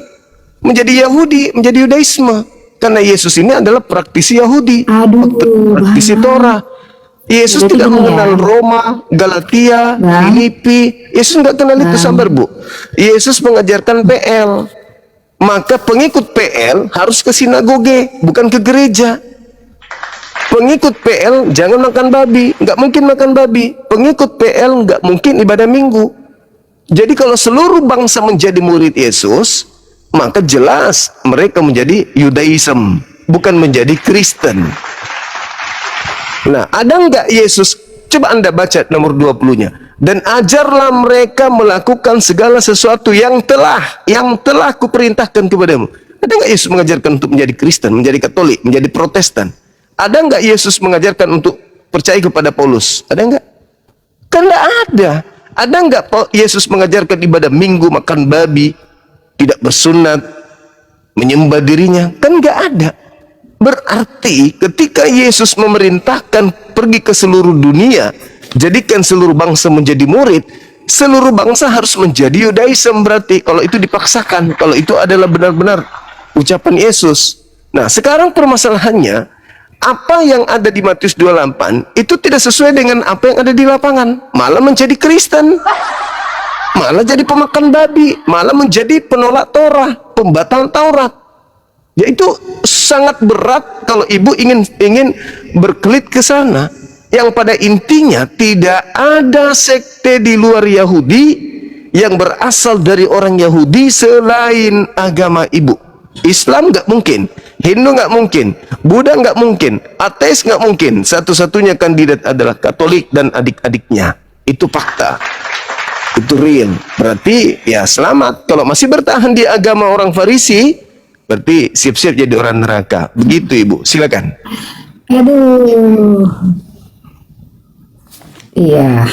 Speaker 1: menjadi Yahudi, menjadi Yudaisme. Karena Yesus ini adalah praktisi Yahudi, praktisi Torah. Yesus
Speaker 2: Jadi
Speaker 1: tidak
Speaker 2: gini
Speaker 1: mengenal
Speaker 2: ya.
Speaker 1: Roma, Galatia, Filipi. Yesus nggak kenal itu, sabar Bu. Yesus mengajarkan PL. Maka pengikut PL harus ke sinagoge, bukan ke gereja. Pengikut PL jangan makan babi, nggak mungkin makan babi. Pengikut PL nggak mungkin ibadah minggu. Jadi kalau seluruh bangsa menjadi murid Yesus, maka jelas mereka menjadi Yudaism, bukan menjadi Kristen. Nah, ada nggak Yesus? Coba Anda baca nomor 20-nya. Dan ajarlah mereka melakukan segala sesuatu yang telah kuperintahkan kepadamu. Ada nggak Yesus mengajarkan untuk menjadi Kristen, menjadi Katolik, menjadi Protestan? Ada nggak Yesus mengajarkan untuk percaya kepada Paulus? Ada nggak? Kan nggak ada. Ada nggak Yesus mengajarkan ibadah minggu, makan babi, tidak bersunat, menyembah dirinya? Kan nggak ada. Berarti ketika Yesus memerintahkan pergi ke seluruh dunia, jadikan seluruh bangsa menjadi murid, seluruh bangsa harus menjadi Yudaism. Berarti kalau itu dipaksakan, kalau itu adalah benar-benar ucapan Yesus. Nah, sekarang permasalahannya, apa yang ada di Matius 28 itu tidak sesuai dengan apa yang ada di lapangan. Malah menjadi Kristen, malah jadi pemakan babi, malah menjadi penolak Torah, pembatal Taurat. Ya, itu sangat berat kalau ibu ingin berkelit ke sana. yang pada intinya tidak ada sekte di luar Yahudi yang berasal dari orang Yahudi selain agama ibu. Islam nggak mungkin, Hindu nggak mungkin, Buddha nggak mungkin, ateis nggak mungkin. Satu-satunya kandidat adalah Katolik dan adik-adiknya. Itu fakta, itu real. Berarti ya selamat. Kalau masih bertahan di agama orang Farisi, berarti siap-siap jadi orang neraka. Begitu Ibu, silakan.
Speaker 2: Aduh. Iya.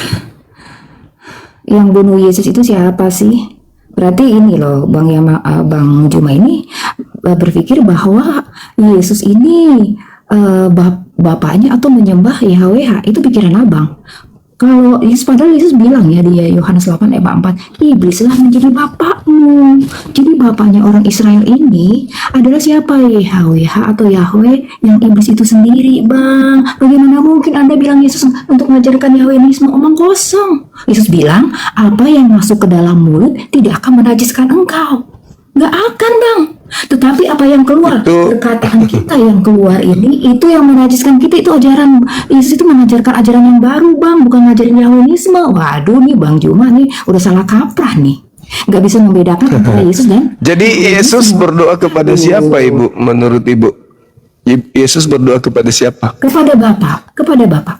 Speaker 2: Yang bunuh Yesus itu siapa sih? Berarti ini loh, Bang Juma ini berpikir bahwa Yesus ini bapaknya atau menyembah Yahweh, itu pikiran abang. Kalau Yesus, padahal Yesus bilang ya di Yohanes 8 ayat 4, iblislah menjadi bapakmu. Jadi bapaknya orang Israel ini adalah siapa? Yahweh atau Yahweh yang iblis itu sendiri, Bang. Bagaimana mungkin Anda bilang Yesus untuk mengajarkan Yahwenisme? Omong kosong. Yesus bilang, apa yang masuk ke dalam mulut tidak akan menajiskan engkau. Nggak akan, Bang. Tetapi apa yang keluar, perkataan kita yang keluar ini, itu yang menajiskan kita. Itu ajaran, Yesus itu mengajarkan ajaran yang baru, Bang, bukan ngajarin Yahwenisme. Waduh nih Bang Juma nih, udah salah kaprah nih. Nggak bisa membedakan antara Yesus dan
Speaker 1: Jadi Yesus berdoa kepada siapa Ibu, menurut Ibu? Yesus berdoa kepada siapa?
Speaker 2: kepada Bapa.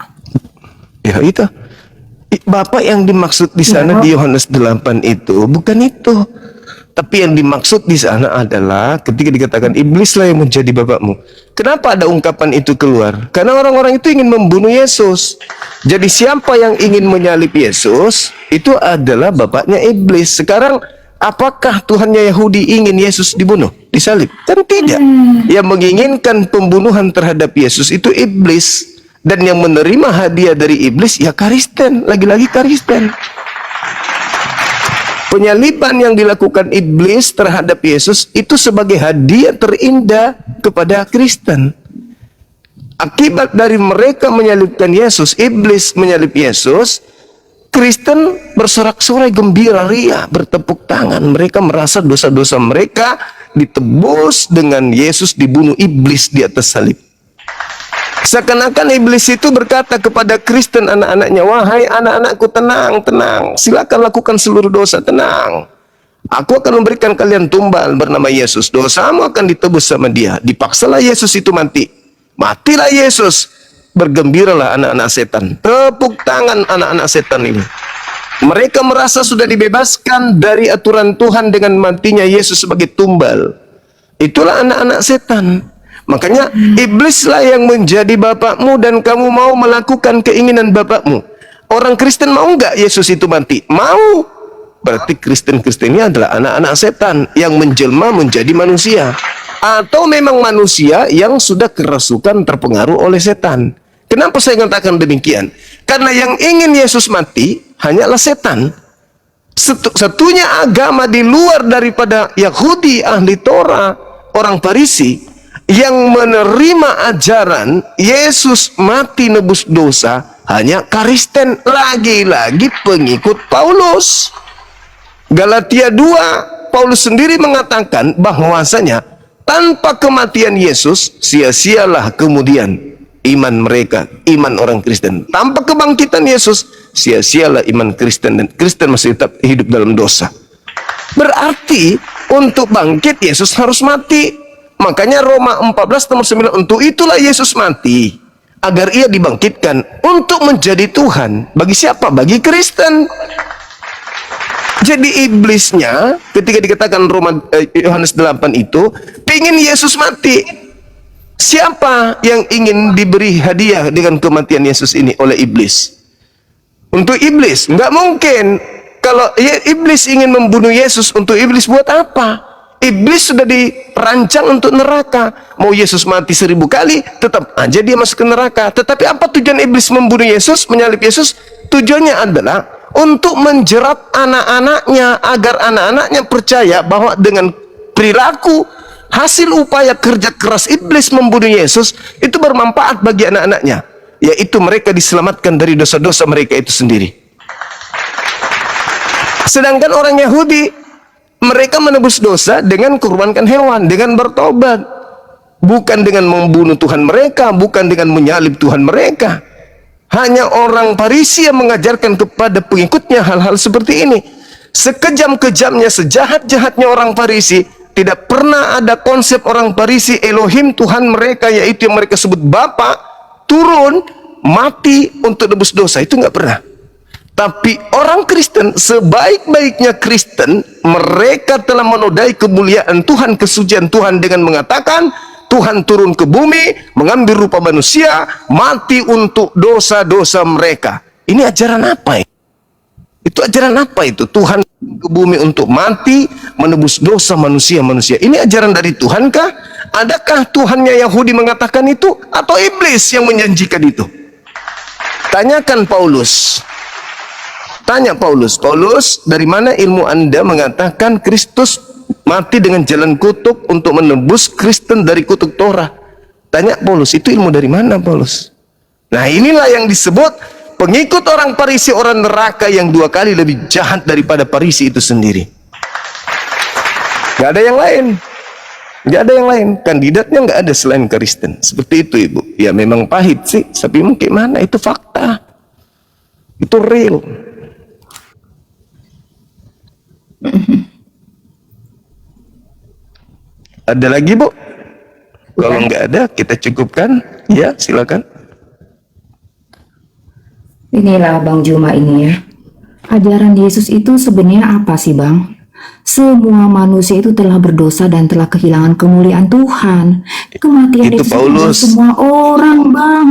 Speaker 1: Ya itu. Bapak yang dimaksud di sana di Yohanes 8 itu bukan itu. Tapi yang dimaksud di sana adalah ketika dikatakan iblislah yang menjadi bapakmu. Kenapa ada ungkapan itu keluar? Karena orang-orang itu ingin membunuh Yesus. Jadi siapa yang ingin menyalib Yesus, itu adalah bapaknya iblis. Sekarang apakah Tuhannya Yahudi ingin Yesus dibunuh, disalib? Kan tidak. Yang menginginkan pembunuhan terhadap Yesus itu iblis. Dan yang menerima hadiah dari iblis ya Kristen, lagi-lagi Kristen. Penyaliban yang dilakukan iblis terhadap Yesus itu sebagai hadiah terindah kepada Kristen. Akibat dari mereka menyalibkan Yesus, iblis menyalib Yesus, Kristen bersorak-sorai gembira ria, bertepuk tangan. Mereka merasa dosa-dosa mereka ditebus dengan Yesus dibunuh iblis di atas salib. Seakan-akan iblis itu berkata kepada Kristen anak-anaknya, wahai anak-anakku, tenang, tenang, silakan lakukan seluruh dosa, tenang. Aku akan memberikan kalian tumbal bernama Yesus, dosamu akan ditebus sama dia. Dipaksalah Yesus itu mati. Matilah Yesus, bergembiralah anak-anak setan. Tepuk tangan anak-anak setan ini. Mereka merasa sudah dibebaskan dari aturan Tuhan dengan matinya Yesus sebagai tumbal. Itulah anak-anak setan. Makanya iblislah yang menjadi bapakmu dan kamu mau melakukan keinginan bapakmu. Orang Kristen mau nggak Yesus itu mati? Mau. Berarti Kristen-Kristen ini adalah anak-anak setan yang menjelma menjadi manusia. Atau memang manusia yang sudah kerasukan terpengaruh oleh setan. Kenapa saya mengatakan demikian? Karena yang ingin Yesus mati hanyalah setan. Satunya agama di luar daripada Yahudi, ahli Torah, orang Farisi, yang menerima ajaran Yesus mati nebus dosa hanya Kristen, lagi-lagi pengikut Paulus. Galatia 2, Paulus sendiri mengatakan bahwasanya tanpa kematian Yesus sia-sialah kemudian iman mereka, iman orang Kristen. Tanpa kebangkitan Yesus sia-sialah iman Kristen, dan Kristen masih tetap hidup dalam dosa. Berarti untuk bangkit Yesus harus mati. Makanya Roma 14 nomor 9, untuk itulah Yesus mati, agar ia dibangkitkan untuk menjadi Tuhan. Bagi siapa? Bagi Kristen. Jadi iblisnya ketika dikatakan Yohanes 8 itu ingin Yesus mati. Siapa yang ingin diberi hadiah dengan kematian Yesus ini oleh iblis? Untuk iblis nggak mungkin. Kalau iblis ingin membunuh Yesus, untuk iblis buat apa? Iblis sudah dirancang untuk neraka. Mau Yesus mati 1000 kali, tetap aja dia masuk ke neraka. Tetapi apa tujuan iblis membunuh Yesus, menyalib Yesus? Tujuannya adalah untuk menjerat anak-anaknya, agar anak-anaknya percaya bahwa dengan perilaku hasil upaya kerja keras iblis membunuh Yesus itu bermanfaat bagi anak-anaknya, yaitu mereka diselamatkan dari dosa-dosa mereka itu sendiri. Sedangkan orang Yahudi, mereka menebus dosa dengan kurbankan hewan, dengan bertobat, bukan dengan membunuh Tuhan mereka, bukan dengan menyalib Tuhan mereka. Hanya orang Farisi yang mengajarkan kepada pengikutnya hal-hal seperti ini. Sekejam-kejamnya, sejahat-jahatnya orang Farisi, tidak pernah ada konsep orang Farisi Elohim Tuhan mereka, yaitu yang mereka sebut Bapa, turun mati untuk nebus dosa. Itu nggak pernah. Tapi orang Kristen, sebaik-baiknya Kristen, mereka telah menodai kemuliaan Tuhan, kesucian Tuhan dengan mengatakan Tuhan turun ke bumi, mengambil rupa manusia, mati untuk dosa-dosa mereka. Ini ajaran apa ya? Itu ajaran apa itu? Tuhan ke bumi untuk mati, menebus dosa manusia-manusia. Ini ajaran dari Tuhan kah? Adakah Tuhannya Yahudi mengatakan itu? Atau iblis yang menjanjikan itu? Tanyakan Paulus. Tanya Paulus, Paulus, dari mana ilmu Anda mengatakan Kristus mati dengan jalan kutuk untuk menebus Kristen dari kutuk Torah? Tanya Paulus, itu ilmu dari mana Paulus? Nah, inilah yang disebut pengikut orang Farisi, orang neraka yang 2 kali lebih jahat daripada Farisi itu sendiri. Gak ada yang lain. Gak ada yang lain. Kandidatnya gak ada selain Kristen. Seperti itu, Ibu. Ya memang pahit sih, tapi mungkin mana itu fakta. Itu real. Ada lagi, Bu? Kalau nggak ada, kita cukupkan. Ya, silakan.
Speaker 2: Inilah Bang Juma ini ya. Ajaran Yesus itu sebenarnya apa sih Bang? Semua manusia itu telah berdosa dan telah kehilangan kemuliaan Tuhan. Kematian
Speaker 1: Itu
Speaker 2: Yesus
Speaker 1: Paulus.
Speaker 2: untuk semua orang Bang.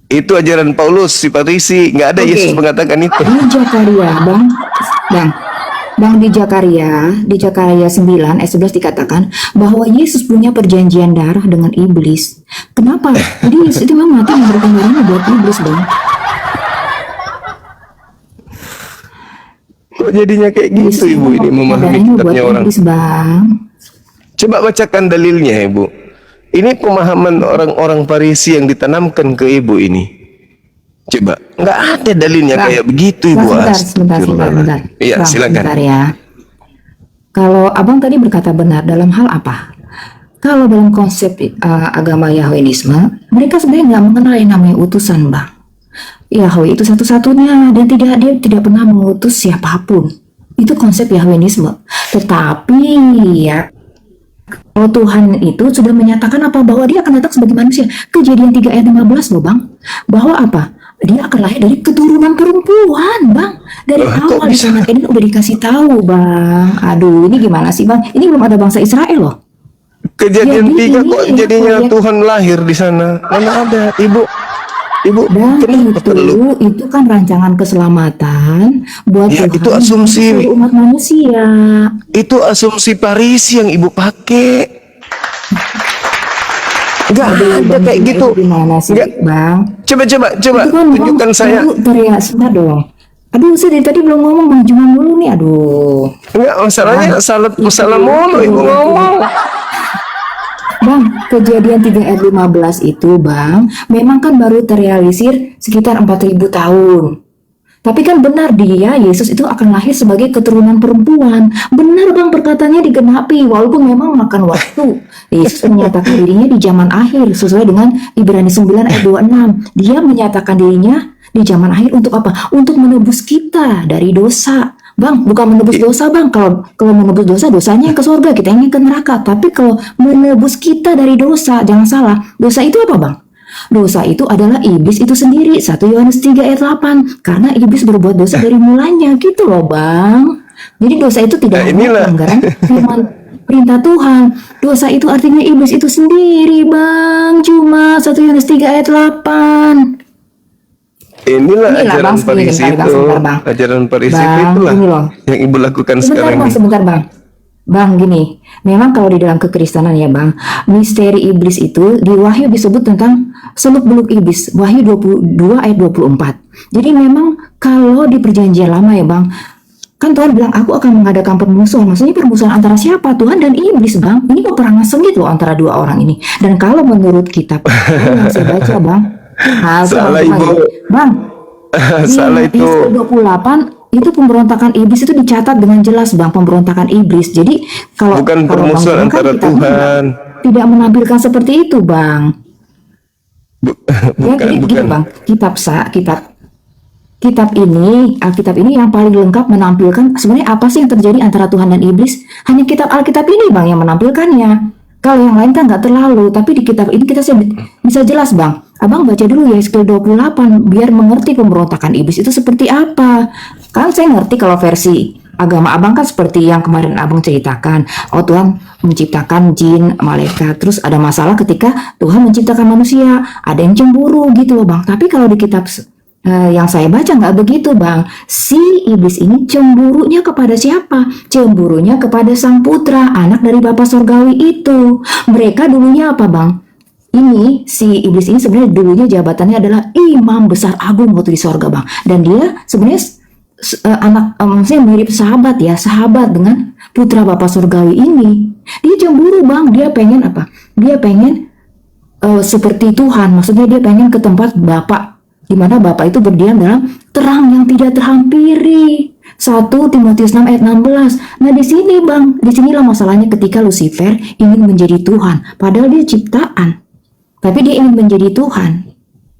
Speaker 1: Itu ajaran Paulus, si Farisi. Nggak ada Yesus mengatakan itu.
Speaker 2: Di Zakaria Bang, di Zakaria 9 ayat 11 dikatakan bahwa Yesus punya perjanjian darah dengan iblis. Kenapa? Jadi Yesus itu memang mati memberikan darahnya buat iblis Bang.
Speaker 1: Kok jadinya kayak gitu, Ibu, ini memahami kitabnya orang?
Speaker 2: Iblis, Bang.
Speaker 1: Coba bacakan dalilnya, Ibu. Ini pemahaman orang-orang Farisi yang ditanamkan ke Ibu ini. Coba, nggak ada dalilnya
Speaker 2: Bang,
Speaker 1: kayak begitu, Ibu.
Speaker 2: Sebentar.
Speaker 1: Iya,
Speaker 2: Bang,
Speaker 1: silakan.
Speaker 2: sebentar ya. Kalau Abang tadi berkata benar dalam hal apa? Kalau dalam konsep agama Yahwenisme, mereka sebenarnya nggak mengenal yang namanya utusan, Bang. Yahweh itu satu-satunya dan dia tidak pernah mengutus siapapun. Itu konsep Yahwenisme. Tetapi ya, kalau Tuhan itu sudah menyatakan apa? Bahwa dia akan datang sebagai manusia. Kejadian 3 ayat 15 loh Bang. Bahwa apa? Dia akan lahir dari keturunan perempuan Bang. Dari awal di sana ini udah dikasih tahu Bang. Aduh, ini gimana sih Bang? Ini belum ada bangsa Israel loh.
Speaker 1: Kejadian
Speaker 2: Jadi
Speaker 1: 3 kok
Speaker 2: ini
Speaker 1: jadinya
Speaker 2: proyek-
Speaker 1: Tuhan lahir di sana? Mana ada, Ibu?
Speaker 2: Dan
Speaker 1: kenapa perlu?
Speaker 2: itu kan rancangan keselamatan buat
Speaker 1: Ya,
Speaker 2: Tuhan
Speaker 1: itu asumsi.
Speaker 2: untuk umat manusia.
Speaker 1: Itu asumsi Farisi yang Ibu pakai. Nggak ada
Speaker 2: Bang,
Speaker 1: kayak
Speaker 2: itu
Speaker 1: gitu.
Speaker 2: gimana sih
Speaker 1: Nggak.
Speaker 2: Bang?
Speaker 1: Coba
Speaker 2: Itu kan
Speaker 1: tunjukkan
Speaker 2: Bang,
Speaker 1: saya.
Speaker 2: teriak sebentar dong. Aduh, saya dari tadi belum ngomong Bang Juma mulu nih. Aduh.
Speaker 1: Enggak, masalahnya salah mulu Ibu ngomong.
Speaker 2: Bang, kejadian 3 ayat 15 itu Bang, memang kan baru terrealisir sekitar 4.000 tahun. Tapi kan benar dia, Yesus itu akan lahir sebagai keturunan perempuan. Benar Bang, perkataannya digenapi, walaupun memang makan waktu. Yesus menyatakan dirinya di zaman akhir, sesuai dengan Ibrani 9 ayat 26. Dia menyatakan dirinya di zaman akhir untuk apa? Untuk menebus kita dari dosa. Bang, bukan menebus dosa Bang. Kalau menebus dosa, dosanya yang ke surga, kita yang ke neraka. Tapi kalau menebus kita dari dosa, jangan salah. Dosa itu apa Bang? Dosa itu adalah iblis itu sendiri. 1 Yohanes 3 ayat 8. Karena iblis berbuat dosa dari mulanya. Gitu loh Bang. Jadi dosa itu tidak hanya pelanggaran firman perintah Tuhan. Dosa itu artinya iblis itu sendiri Bang. Cuma 1 Yohanes 3 ayat 8.
Speaker 1: Inilah ajaran
Speaker 2: Bang,
Speaker 1: Farisi itu.
Speaker 2: sebentar, Bang.
Speaker 1: Ajaran Farisi
Speaker 2: Bang,
Speaker 1: itulah
Speaker 2: ini loh.
Speaker 1: yang Ibu lakukan sekarang ini.
Speaker 2: Sebentar Bang. Bang, gini. Memang kalau di dalam kekristenan ya Bang, misteri iblis itu di Wahyu disebut tentang seluk-beluk iblis. Wahyu 22 ayat 24. Jadi memang kalau di perjanjian lama ya Bang, kan Tuhan bilang aku akan mengadakan permusuhan. Maksudnya permusuhan antara siapa? Tuhan dan iblis Bang. Ini peperangan sengit loh antara dua orang ini. Dan kalau menurut kitab yang saya baca Bang,
Speaker 1: Salah Ibu.
Speaker 2: Bang,
Speaker 1: Salah itu.
Speaker 2: 28 itu pemberontakan iblis itu dicatat dengan jelas Bang, pemberontakan iblis. Jadi
Speaker 1: Bukan permusuhan antara Tuhan.
Speaker 2: tidak menampilkan seperti itu Bang. Ya,
Speaker 1: bukan,
Speaker 2: jadi gini
Speaker 1: bukan.
Speaker 2: Bang, Alkitab ini yang paling lengkap menampilkan sebenarnya apa sih yang terjadi antara Tuhan dan iblis. Hanya kitab Alkitab ini Bang yang menampilkannya. Kalau yang lain kan nggak terlalu, tapi di kitab ini bisa jelas Bang. Abang baca dulu Yeskiel 28 biar mengerti pemberontakan iblis itu seperti apa. Kan saya ngerti kalau versi agama abang kan seperti yang kemarin abang ceritakan. Oh, Tuhan menciptakan jin, malaikat, terus ada masalah ketika Tuhan menciptakan manusia, ada yang cemburu gitu loh Bang. Tapi kalau di kitab yang saya baca nggak begitu Bang. Si iblis ini cemburunya kepada siapa? Cemburunya kepada sang putra, anak dari Bapa Sorgawi itu. Mereka dulunya apa Bang? Ini si iblis ini sebenarnya dulunya jabatannya adalah imam besar agung waktu di sorga Bang. Dan dia sebenarnya maksudnya mirip sahabat ya, sahabat dengan putra Bapa Surgawi ini. Dia cemburu Bang, dia pengen apa? Dia pengen seperti Tuhan, maksudnya dia pengen ke tempat Bapak, di mana Bapak itu berdiam dalam terang yang tidak terhampiri. 1 Timotius 6 ayat 16. Nah di sini Bang, disinilah masalahnya ketika Lucifer ingin menjadi Tuhan, padahal dia ciptaan, tapi dia ingin menjadi Tuhan.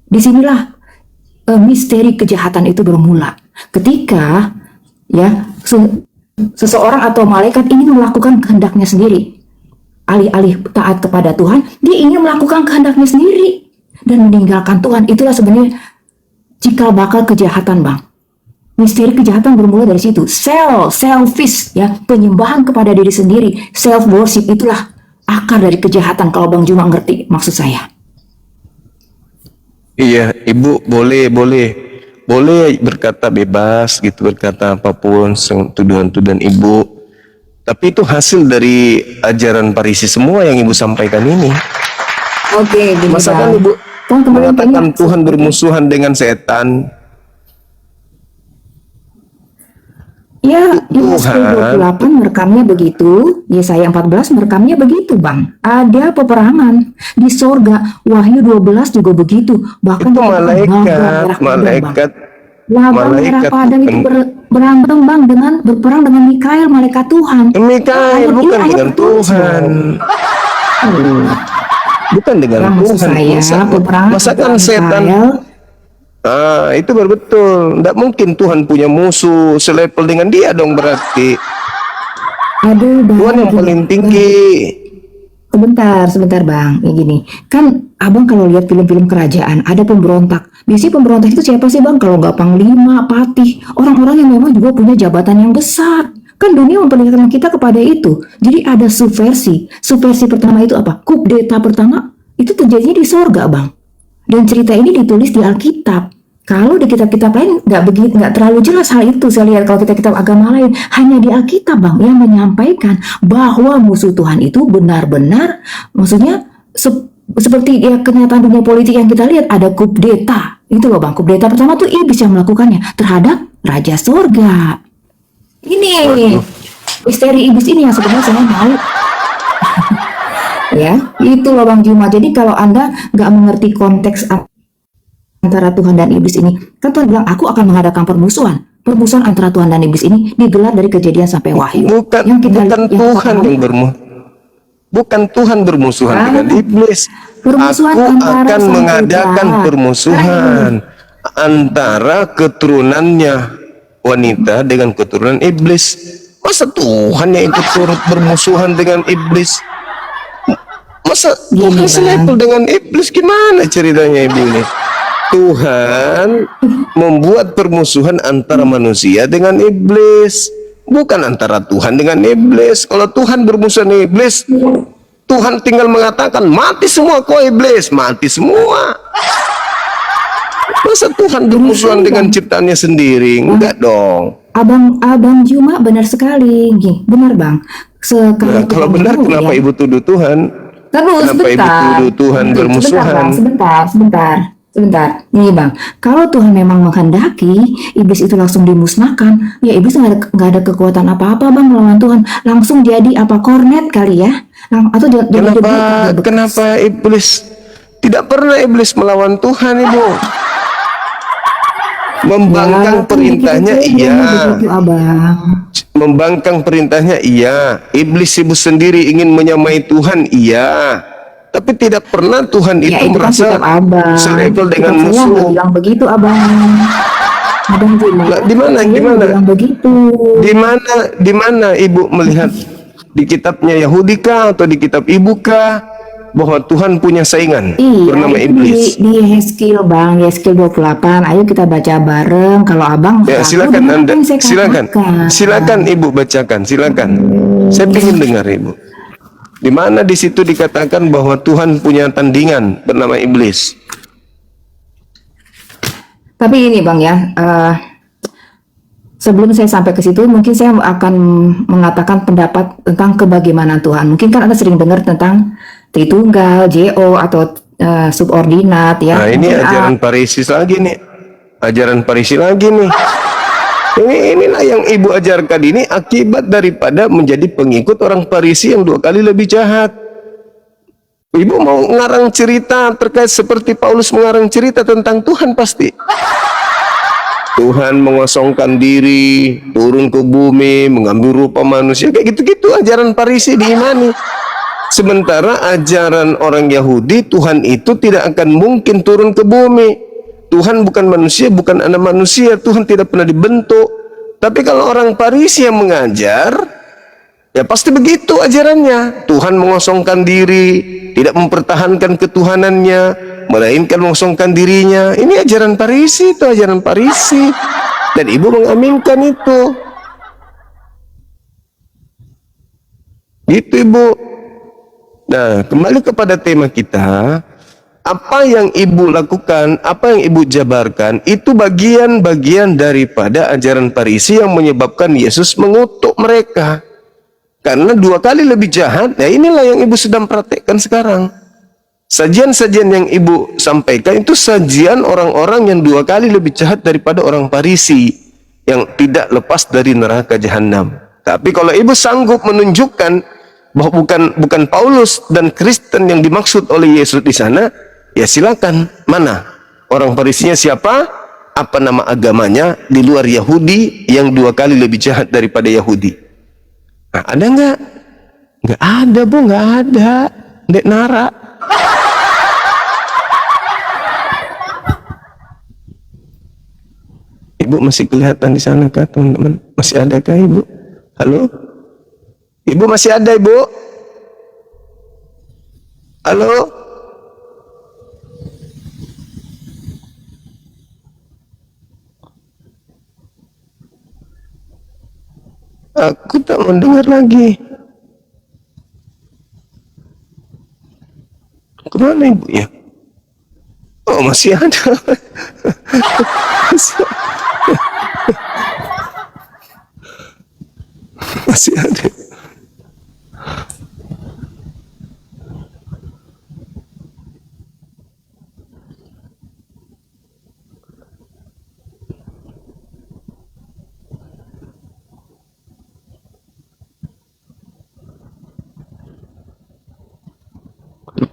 Speaker 2: Disinilah misteri kejahatan itu bermula. Ketika ya seseorang atau malaikat ingin melakukan kehendaknya sendiri, alih-alih taat kepada Tuhan, dia ingin melakukan kehendaknya sendiri dan meninggalkan Tuhan. Itulah sebenarnya cikal bakal kejahatan Bang. Misteri kejahatan bermula dari situ. Selfish ya, penyembahan kepada diri sendiri, self worship, itulah akar dari kejahatan kalau Bang Juma ngerti maksud saya.
Speaker 1: Iya, Ibu boleh berkata bebas gitu, berkata apapun tuduhan-tuduhan Ibu. Tapi itu hasil dari ajaran Parisi semua yang Ibu sampaikan ini.
Speaker 2: Oke, gini
Speaker 1: Masa kan
Speaker 2: Bang.
Speaker 1: Ibu
Speaker 2: Kan kemarin
Speaker 1: mengatakan
Speaker 2: banyak
Speaker 1: Tuhan bermusuhan dengan setan?
Speaker 2: ya, di Yeskiel
Speaker 1: Tuhan
Speaker 2: 28 merekamnya begitu, Yesaya 14 merekamnya begitu Bang. Ada peperangan di sorga, Wahyu 12 juga begitu. Bahkan
Speaker 1: itu
Speaker 2: dikatakan
Speaker 1: malaikat,
Speaker 2: laba merah padang itu berantem Bang berperang dengan Mikael, malaikat Tuhan.
Speaker 1: Mikael,
Speaker 2: Ayat ini
Speaker 1: bukan
Speaker 2: ayat
Speaker 1: dengan
Speaker 2: tertulis
Speaker 1: Tuhan.
Speaker 2: loh.
Speaker 1: Bukan dengan
Speaker 2: Bang, maksud
Speaker 1: Tuhan.
Speaker 2: saya peperangan
Speaker 1: Masakan
Speaker 2: antara
Speaker 1: setan?
Speaker 2: Mikael.
Speaker 1: Itu baru betul. Tidak mungkin Tuhan punya musuh selevel dengan dia dong berarti.
Speaker 2: Aduh Bang,
Speaker 1: Tuhan yang
Speaker 2: gini,
Speaker 1: paling
Speaker 2: Bang.
Speaker 1: tinggi.
Speaker 2: Sebentar Bang, ya gini. Kan Abang kalau lihat film-film kerajaan, ada pemberontak. Biasanya pemberontak itu siapa sih Bang? Kalau nggak panglima, patih, orang-orang yang memang juga punya jabatan yang besar. Kan dunia memperlihatkan kita kepada itu. Jadi ada subversi. Subversi pertama itu apa? Kudeta pertama itu terjadinya di sorga Bang. Dan cerita ini ditulis di Alkitab. Kalau di kitab-kitab lain nggak terlalu jelas hal itu. Saya lihat kalau kitab-kitab agama lain hanya di Alkitab Bang yang menyampaikan bahwa musuh Tuhan itu benar-benar, maksudnya seperti ya kenyataan dunia politik yang kita lihat, ada kudeta. Itu loh Bang, kudeta pertama tuh iblis yang melakukannya terhadap Raja Sorga. Ini misteri iblis ini yang sebenarnya saya mau ya, itu loh Bang Juma. Jadi kalau Anda nggak mengerti konteks antara Tuhan dan iblis ini, kan Tuhan bilang aku akan mengadakan permusuhan antara Tuhan dan iblis ini digelar dari Kejadian sampai Wahyu.
Speaker 1: Bukan Tuhan bermusuhan dengan iblis.
Speaker 2: Permusuhan
Speaker 1: Aku
Speaker 2: antara
Speaker 1: akan
Speaker 2: sang
Speaker 1: mengadakan
Speaker 2: putra.
Speaker 1: permusuhan antara keturunannya wanita dengan keturunan iblis. Masa Tuhan yang ikut turut bermusuhan dengan iblis? Masa Tuhan selevel dengan iblis? Gimana ceritanya Ibu ini? Tuhan membuat permusuhan antara manusia dengan iblis, bukan antara Tuhan dengan iblis. Kalau Tuhan bermusuhan dengan iblis, Tuhan tinggal mengatakan mati semua kau iblis, mati semua. Masa Tuhan bermusuhan dengan ciptaannya sendiri? Enggak dong.
Speaker 2: Abang Juma benar sekali, benar Bang.
Speaker 1: Nah, kalau benar kenapa Ibu tuduh Tuhan?
Speaker 2: Terus
Speaker 1: Kenapa Ibu tuduh Tuhan bermusuhan?
Speaker 2: Sebentar. Nih Bang, kalau Tuhan memang menghendaki iblis itu langsung dimusnahkan, ya iblis nggak ada kekuatan apa-apa Bang melawan Tuhan. Langsung jadi apa, kornet kali ya? Atau jadi
Speaker 1: Kenapa iblis tidak pernah iblis melawan Tuhan Ibu? Membangkang perintahnya iya.
Speaker 2: Begitu, Abang.
Speaker 1: Membangkang perintahnya iya. Iblis sibuk sendiri ingin menyamai Tuhan iya. Tapi tidak pernah Tuhan
Speaker 2: Ya
Speaker 1: itu
Speaker 2: itu kan
Speaker 1: merasa
Speaker 2: sikap abang.
Speaker 1: selevel dengan
Speaker 2: Sikap saya nggak
Speaker 1: musuh.
Speaker 2: bilang begitu abang. Abang Juma,
Speaker 1: Lah, di mana,
Speaker 2: saya
Speaker 1: di
Speaker 2: nggak
Speaker 1: mana,
Speaker 2: bilang begitu.
Speaker 1: di mana ibu melihat di kitabnya Yahudi kah atau di kitab ibu kah bahwa Tuhan punya saingan
Speaker 2: Iya,
Speaker 1: bernama
Speaker 2: itu
Speaker 1: iblis?
Speaker 2: di Hezkiel bang, Hezkiel 28. Ayo kita baca bareng. Kalau abang
Speaker 1: Ya,
Speaker 2: ragu
Speaker 1: silakan
Speaker 2: dengan apa
Speaker 1: Anda,
Speaker 2: yang saya
Speaker 1: silakan,
Speaker 2: katakan.
Speaker 1: silakan ibu bacakan, silakan. Saya ingin dengar ibu. Di mana di situ dikatakan bahwa Tuhan punya tandingan bernama iblis?
Speaker 2: Tapi ini bang ya, sebelum saya sampai ke situ, mungkin saya akan mengatakan pendapat tentang kebagaimanan Tuhan. Mungkin kan Anda sering dengar tentang Tritunggal, JO, atau subordinat ya.
Speaker 1: Nah, ini
Speaker 2: Mungkin
Speaker 1: ajaran Parisis lagi nih. Ajaran Parisi lagi nih. Inilah yang ibu ajarkan ini akibat daripada menjadi pengikut orang Parisi yang 2 kali lebih jahat. Ibu mau ngarang cerita terkait seperti Paulus mengarang cerita tentang Tuhan pasti. Tuhan mengosongkan diri, turun ke bumi, mengambil rupa manusia, kayak gitu-gitu ajaran Parisi diimani. Sementara ajaran orang Yahudi, Tuhan itu tidak akan mungkin turun ke bumi. Tuhan bukan manusia, bukan anak manusia, Tuhan tidak pernah dibentuk. Tapi kalau orang Parisi yang mengajar, ya pasti begitu ajarannya. Tuhan mengosongkan diri, tidak mempertahankan ketuhanannya, melainkan mengosongkan dirinya. Ini ajaran Parisi, itu ajaran Parisi. Dan ibu mengaminkan itu. Gitu ibu. Nah, kembali kepada tema kita. Apa yang ibu lakukan, apa yang ibu jabarkan, itu bagian-bagian daripada ajaran Parisi yang menyebabkan Yesus mengutuk mereka. Karena 2 kali lebih jahat, ya inilah yang ibu sedang praktekkan sekarang. Sajian-sajian yang ibu sampaikan itu sajian orang-orang yang 2 kali lebih jahat daripada orang Parisi yang tidak lepas dari neraka jahanam. Tapi kalau ibu sanggup menunjukkan bahwa bukan Paulus dan Kristen yang dimaksud oleh Yesus di sana, ya silakan. Mana orang Parisinya siapa? Apa nama agamanya di luar Yahudi yang 2 kali lebih jahat daripada Yahudi? Nah, ada nggak? Nggak ada, Bu, nggak ada. Dek Nara. Ibu masih kelihatan di sana kah, teman-teman? Masih ada kah, Ibu? Halo? Ibu masih ada, Ibu? Halo? Aku tak mendengar lagi. Kemana ibu ya? Oh, masih ada. Masih ada.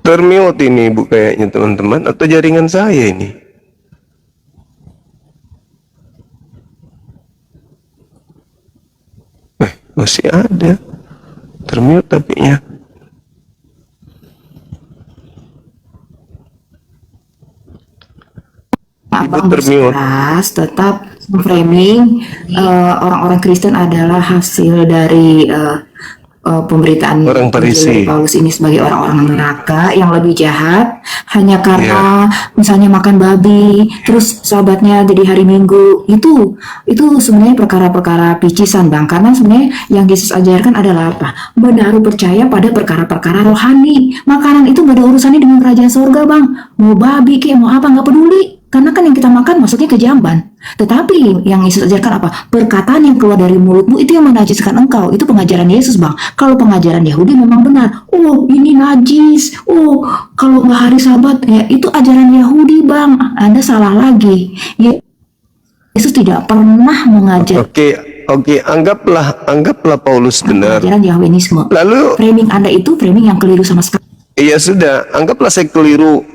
Speaker 1: Termute ini ibu kayaknya teman-teman, atau jaringan saya ini. Masih ada. Termute tapi ya.
Speaker 2: Abang
Speaker 1: termute.
Speaker 2: bersikeras tetap framing orang-orang Kristen adalah hasil dari pemberitaan
Speaker 1: Orang
Speaker 2: Injil
Speaker 1: Parisi.
Speaker 2: dari Paulus ini sebagai orang-orang neraka yang lebih jahat hanya karena misalnya makan babi, terus sahabatnya jadi hari Minggu. Itu sebenarnya perkara-perkara picisan bang, karena sebenarnya yang Yesus ajarkan adalah apa? Menaruh percaya pada perkara-perkara rohani. Makanan itu gak ada urusannya dengan kerajaan sorga bang. Mau babi kayak mau apa nggak peduli. Karena kan yang kita makan masuknya ke jamban. Tetapi yang Yesus ajarkan apa? Perkataan yang keluar dari mulutmu itu yang menajiskan engkau. Itu pengajaran Yesus bang. Kalau pengajaran Yahudi memang benar. Oh ini najis. Oh kalau nggak hari Sabat ya itu ajaran Yahudi bang. Anda salah lagi. Yesus tidak pernah mengajar.
Speaker 1: Oke, anggaplah Paulus benar.
Speaker 2: Ajaran Yahwenisme.
Speaker 1: Lalu
Speaker 2: Framing Anda itu framing yang keliru sama sekali.
Speaker 1: iya sudah, anggaplah saya keliru.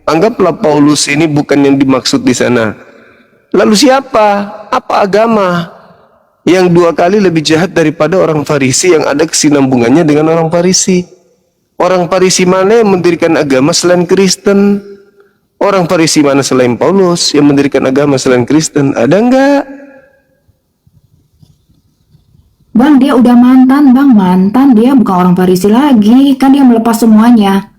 Speaker 1: Anggaplah Paulus ini bukan yang dimaksud di sana. Lalu siapa? Apa agama yang 2 kali lebih jahat daripada orang Farisi yang ada kesinambungannya dengan orang Farisi? Orang Farisi mana yang mendirikan agama selain Kristen? Orang Farisi mana selain Paulus yang mendirikan agama selain Kristen? Ada enggak?
Speaker 2: Bang, dia udah mantan, Bang. Mantan, dia bukan orang Farisi lagi. Kan dia melepas semuanya.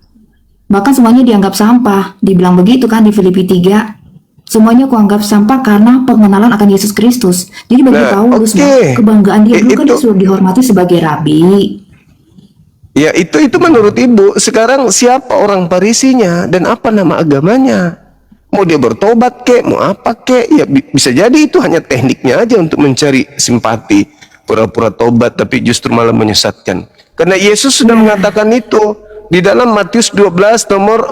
Speaker 2: Bahkan semuanya dianggap sampah. Dibilang begitu kan di Filipi 3. Semuanya kuanggap sampah karena pengenalan akan Yesus Kristus. Jadi bagi Paulus, Bang, kebanggaan dia dulu kan dia sudah dihormati sebagai rabi.
Speaker 1: Ya itu menurut ibu. Sekarang siapa orang Farisinya dan apa nama agamanya? Mau dia bertobat kek, mau apa kek? Ya bisa jadi itu hanya tekniknya aja untuk mencari simpati. Pura-pura tobat tapi justru malah menyesatkan. Karena Yesus sudah mengatakan itu di dalam Matius 12 nomor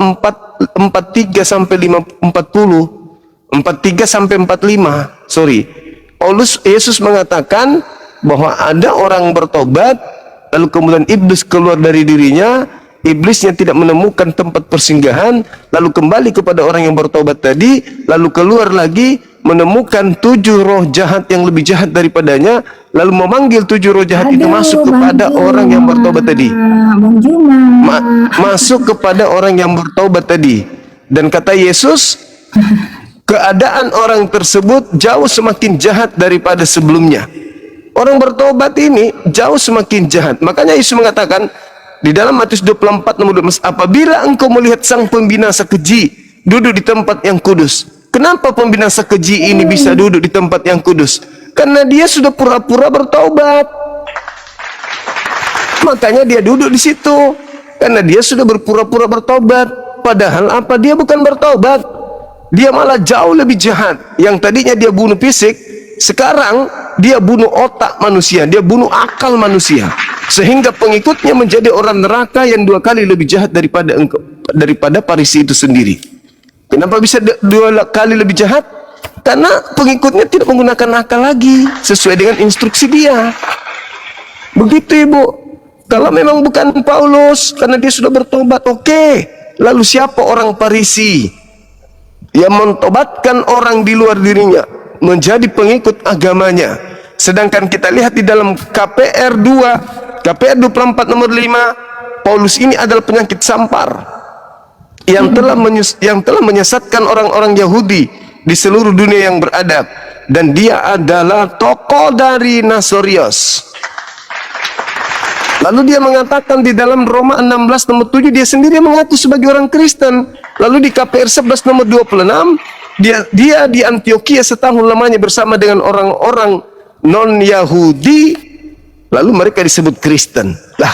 Speaker 1: 43 sampai 40. 43 sampai 45. Sorry. Yesus mengatakan bahwa ada orang bertobat lalu kemudian iblis keluar dari dirinya, iblisnya tidak menemukan tempat persinggahan, lalu kembali kepada orang yang bertobat tadi, lalu keluar lagi menemukan 7 roh jahat yang lebih jahat daripadanya, lalu memanggil 7 roh jahat itu masuk kepada orang yang bertobat tadi.
Speaker 2: Bang Juma.
Speaker 1: Masuk kepada orang yang bertobat tadi. Dan kata Yesus, keadaan orang tersebut jauh semakin jahat daripada sebelumnya. Orang bertobat ini jauh semakin jahat. Makanya Yesus mengatakan di dalam Matius 24 nomor 12, apabila engkau melihat sang pembinasa keji duduk di tempat yang kudus. Kenapa pembinasa keji ini bisa duduk di tempat yang kudus? Karena dia sudah pura-pura bertobat. Makanya dia duduk di situ. Karena dia sudah berpura-pura bertobat. Padahal apa? Dia bukan bertobat. Dia malah jauh lebih jahat. Yang tadinya dia bunuh fisik, sekarang dia bunuh otak manusia, dia bunuh akal manusia, sehingga pengikutnya menjadi orang neraka yang 2 kali lebih jahat daripada Farisi itu sendiri. Kenapa bisa 2 kali lebih jahat? Karena pengikutnya tidak menggunakan akal lagi sesuai dengan instruksi dia. Begitu ibu. Kalau memang bukan Paulus karena dia sudah bertobat, oke. Lalu siapa orang Farisi yang mentobatkan orang di luar dirinya menjadi pengikut agamanya? Sedangkan kita lihat di dalam KPR 24 nomor 5, Paulus ini adalah penyakit sampar yang telah menyesatkan orang-orang Yahudi di seluruh dunia yang beradab, dan dia adalah tokoh dari Nasorius. Lalu dia mengatakan di dalam Roma 16 nomor 7, dia sendiri mengaku sebagai orang Kristen. Lalu di KPR 11 nomor 26, dia di Antioquia setahun lamanya bersama dengan orang-orang non-Yahudi, lalu mereka disebut Kristen. Lah,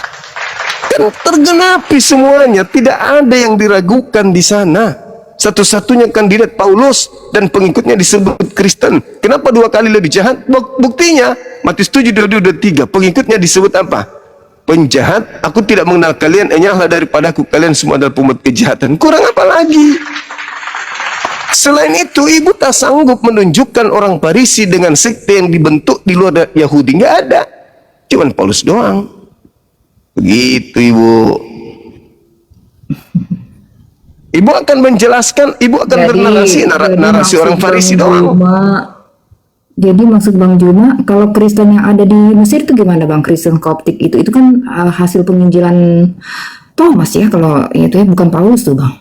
Speaker 1: kan tergenapi semuanya, tidak ada yang diragukan di sana. Satu-satunya kandidat Paulus dan pengikutnya disebut Kristen. Kenapa 2 kali lebih jahat? Buktinya Matius 7:22-23, pengikutnya disebut apa? Penjahat. Aku tidak mengenal kalian, enyahlah daripadaku, kalian semua adalah pemuat kejahatan. Kurang apa lagi? Selain itu, ibu tak sanggup menunjukkan orang Farisi dengan sekte yang dibentuk di luar Yahudi. Nggak ada. Cuman Paulus doang. Begitu ibu. Ibu akan menjelaskan, ibu akan bernarasi narasi orang Farisi doang.
Speaker 2: Jadi maksud Bang Juma, kalau Kristen yang ada di Mesir itu gimana Bang? Kristen Koptik itu kan hasil penginjilan Thomas ya, kalau itu ya bukan Paulus tuh Bang.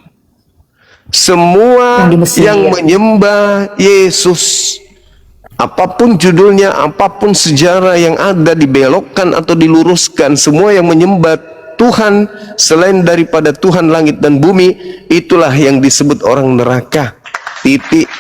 Speaker 1: Semua yang menyembah Yesus, apapun judulnya, apapun sejarah yang ada, dibelokkan atau diluruskan, semua yang menyembah Tuhan selain daripada Tuhan langit dan bumi, itulah yang disebut orang neraka. Titik.